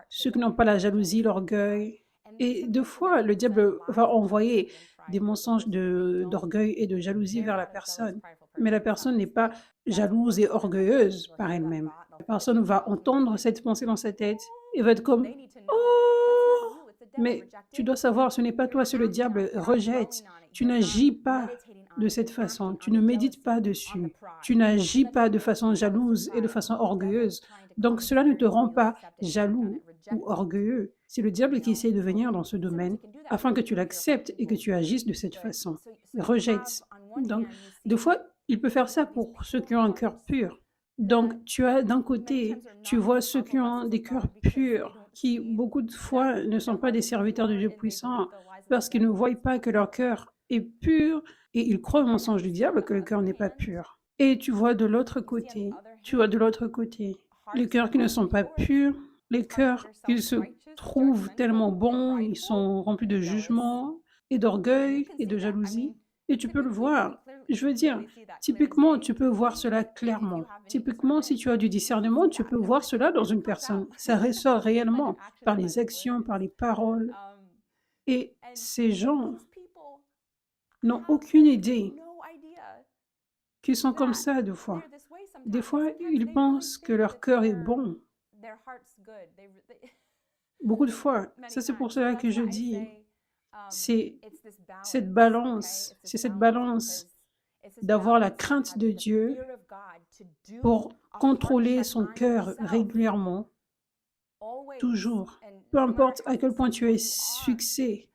ceux qui n'ont pas la jalousie, l'orgueil. Et deux fois, le diable va envoyer des mensonges d'orgueil et de jalousie vers la personne. Mais la personne n'est pas jalouse et orgueilleuse par elle-même. La personne va entendre cette pensée dans sa tête et va être comme « Oh !» Mais tu dois savoir, ce n'est pas toi, c'est le diable. Rejette. Tu n'agis pas de cette façon. Tu ne médites pas dessus. Tu n'agis pas de façon jalouse et de façon orgueilleuse. Donc cela ne te rend pas jaloux ou orgueilleux. C'est le diable qui essaie de venir dans ce domaine afin que tu l'acceptes et que tu agisses de cette façon. Rejette. Donc, deux fois, il peut faire ça pour ceux qui ont un cœur pur. Donc, tu as d'un côté, tu vois ceux qui ont des cœurs purs, qui beaucoup de fois ne sont pas des serviteurs de Dieu puissant, parce qu'ils ne voient pas que leur cœur est pur et ils croient au mensonge du diable que le cœur n'est pas pur. Et tu vois de l'autre côté, les cœurs qui ne sont pas purs, les cœurs qui se trouvent tellement bons, ils sont remplis de jugement et d'orgueil et de jalousie. Et tu peux le voir. Je veux dire, typiquement, tu peux voir cela clairement. Typiquement, si tu as du discernement, tu peux voir cela dans une personne. Ça ressort réellement par les actions, par les paroles. Et ces gens n'ont aucune idée qu'ils sont comme ça deux fois. Des fois, ils pensent que leur cœur est bon. Beaucoup de fois. Ça, c'est pour cela que je dis, c'est cette balance d'avoir la crainte de Dieu pour contrôler son cœur régulièrement, toujours. Peu importe à quel point tu es fixé,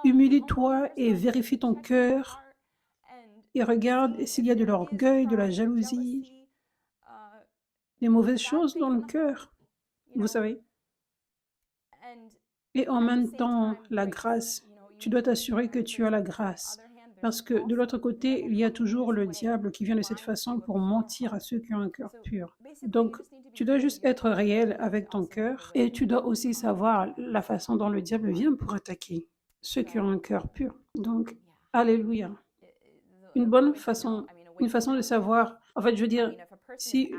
humilie-toi et vérifie ton cœur et regarde s'il y a de l'orgueil, de la jalousie, des mauvaises choses dans le cœur, vous savez. Et en même temps, la grâce, tu dois t'assurer que tu as la grâce. Parce que de l'autre côté, il y a toujours le diable qui vient de cette façon pour mentir à ceux qui ont un cœur pur. Donc, tu dois juste être réel avec ton cœur et tu dois aussi savoir la façon dont le diable vient pour attaquer ceux qui ont un cœur pur. Donc, alléluia. Une façon de savoir, en fait, je veux dire, si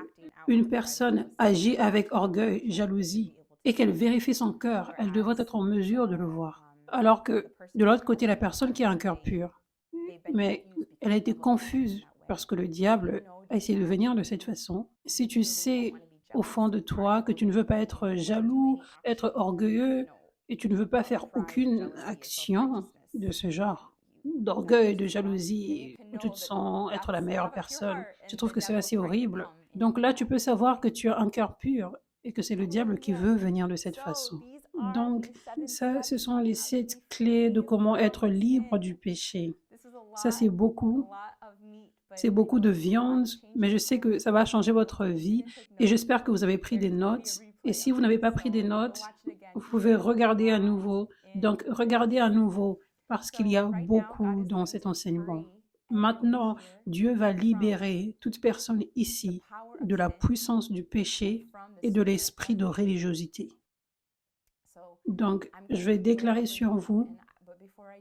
une personne agit avec orgueil, jalousie, et qu'elle vérifie son cœur, elle devrait être en mesure de le voir. Alors que de l'autre côté, la personne qui a un cœur pur, mais elle a été confuse parce que le diable a essayé de venir de cette façon. Si tu sais au fond de toi que tu ne veux pas être jaloux, être orgueilleux, et tu ne veux pas faire aucune action de ce genre, d'orgueil, de jalousie, où tu te sens être la meilleure personne, tu trouves que c'est assez horrible. Donc là, tu peux savoir que tu as un cœur pur et que c'est le diable qui veut venir de cette façon. Donc, ça, ce sont les 7 clés de comment être libre du péché. Ça, c'est beaucoup de viande, mais je sais que ça va changer votre vie et j'espère que vous avez pris des notes. Et si vous n'avez pas pris des notes, vous pouvez regarder à nouveau. Donc, regardez à nouveau parce qu'il y a beaucoup dans cet enseignement. Maintenant, Dieu va libérer toute personne ici de la puissance du péché et de l'esprit de religiosité. Donc, je vais déclarer sur vous,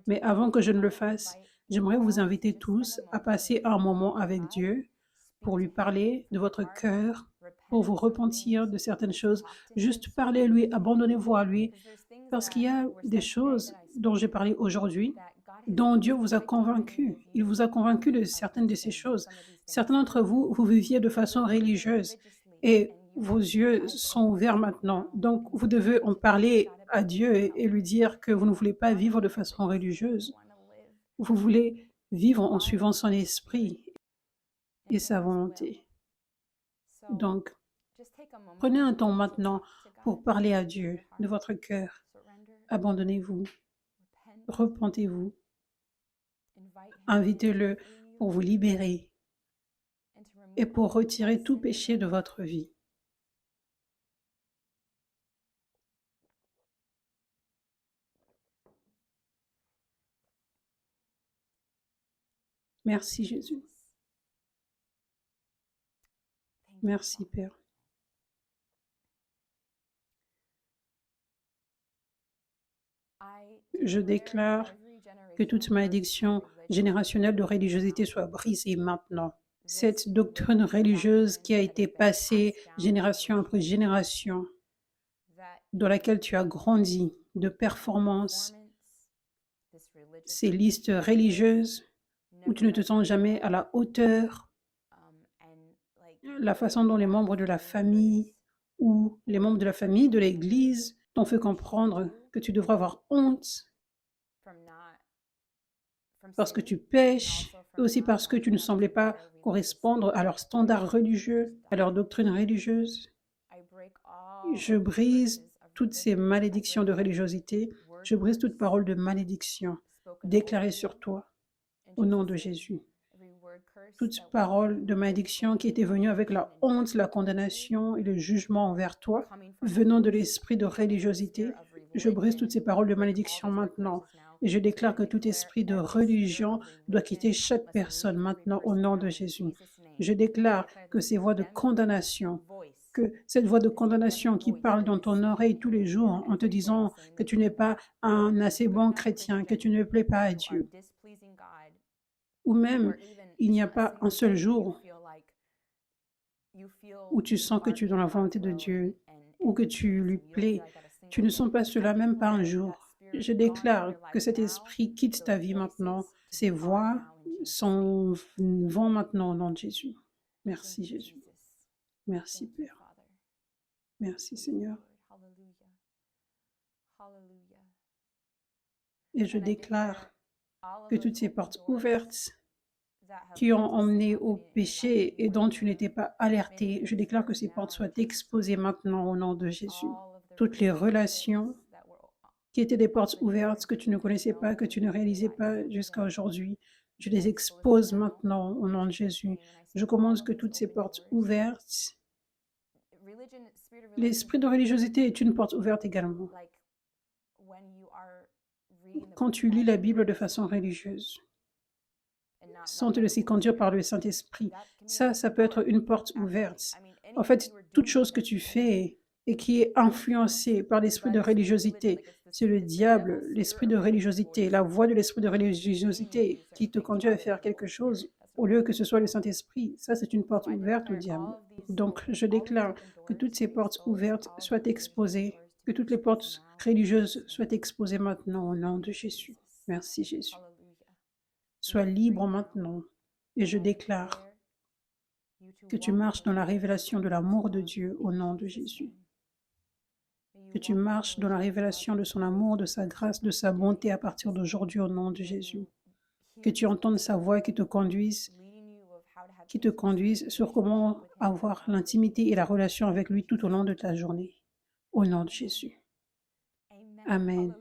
mais avant que je ne le fasse, j'aimerais vous inviter tous à passer un moment avec Dieu pour lui parler de votre cœur pour vous repentir de certaines choses. Juste parlez-lui, abandonnez-vous à lui, parce qu'il y a des choses dont j'ai parlé aujourd'hui, dont Dieu vous a convaincu. Il vous a convaincu de certaines de ces choses. Certains d'entre vous, vous viviez de façon religieuse et vos yeux sont ouverts maintenant. Donc, vous devez en parler à Dieu et lui dire que vous ne voulez pas vivre de façon religieuse. Vous voulez vivre en suivant son esprit et sa volonté. Donc, prenez un temps maintenant pour parler à Dieu de votre cœur. Abandonnez-vous, repentez-vous, invitez-le pour vous libérer et pour retirer tout péché de votre vie. Merci Jésus. Merci Père. Je déclare que toute malédiction générationnelle de religiosité soit brisée maintenant. Cette doctrine religieuse qui a été passée génération après génération, dans laquelle tu as grandi de performance, ces listes religieuses où tu ne te sens jamais à la hauteur, la façon dont les membres de la famille ou les membres de la famille, de l'Église, t'ont fait comprendre que tu devrais avoir honte parce que tu pêches, et aussi parce que tu ne semblais pas correspondre à leurs standards religieux, à leur doctrine religieuse. Je brise toutes ces malédictions de religiosité, je brise toute parole de malédiction déclarée sur toi, au nom de Jésus. Toute parole de malédiction qui était venue avec la honte, la condamnation et le jugement envers toi, venant de l'esprit de religiosité, je brise toutes ces paroles de malédiction maintenant. Et je déclare que tout esprit de religion doit quitter chaque personne maintenant au nom de Jésus. Je déclare que ces voix de condamnation, que cette voix de condamnation qui parle dans ton oreille tous les jours en te disant que tu n'es pas un assez bon chrétien, que tu ne plais pas à Dieu, ou même il n'y a pas un seul jour où tu sens que tu es dans la volonté de Dieu ou que tu lui plais, tu ne sens pas cela même pas un jour. Je déclare que cet esprit quitte ta vie maintenant. Ces voix vont maintenant au nom de Jésus. Merci Jésus. Merci Père. Merci Seigneur. Et je déclare que toutes ces portes ouvertes qui ont emmené au péché et dont tu n'étais pas alerté, je déclare que ces portes soient exposées maintenant au nom de Jésus. Toutes les relations qui étaient des portes ouvertes que tu ne connaissais pas, que tu ne réalisais pas jusqu'à aujourd'hui, je les expose maintenant au nom de Jésus. Je commande que toutes ces portes ouvertes, l'esprit de religiosité est une porte ouverte également. Quand tu lis la Bible de façon religieuse, sans te laisser conduire par le Saint-Esprit, ça peut être une porte ouverte. En fait, toute chose que tu fais et qui est influencée par l'esprit de religiosité, c'est le diable, l'esprit de religiosité, la voix de l'esprit de religiosité qui te conduit à faire quelque chose au lieu que ce soit le Saint-Esprit. Ça, c'est une porte ouverte au diable. Donc, je déclare que toutes ces portes ouvertes soient exposées, que toutes les portes religieuses soient exposées maintenant au nom de Jésus. Merci Jésus. Sois libre maintenant et je déclare que tu marches dans la révélation de l'amour de Dieu au nom de Jésus. Que tu marches dans la révélation de son amour, de sa grâce, de sa bonté à partir d'aujourd'hui au nom de Jésus. Que tu entendes sa voix qui te conduise sur comment avoir l'intimité et la relation avec lui tout au long de ta journée. Au nom de Jésus. Amen.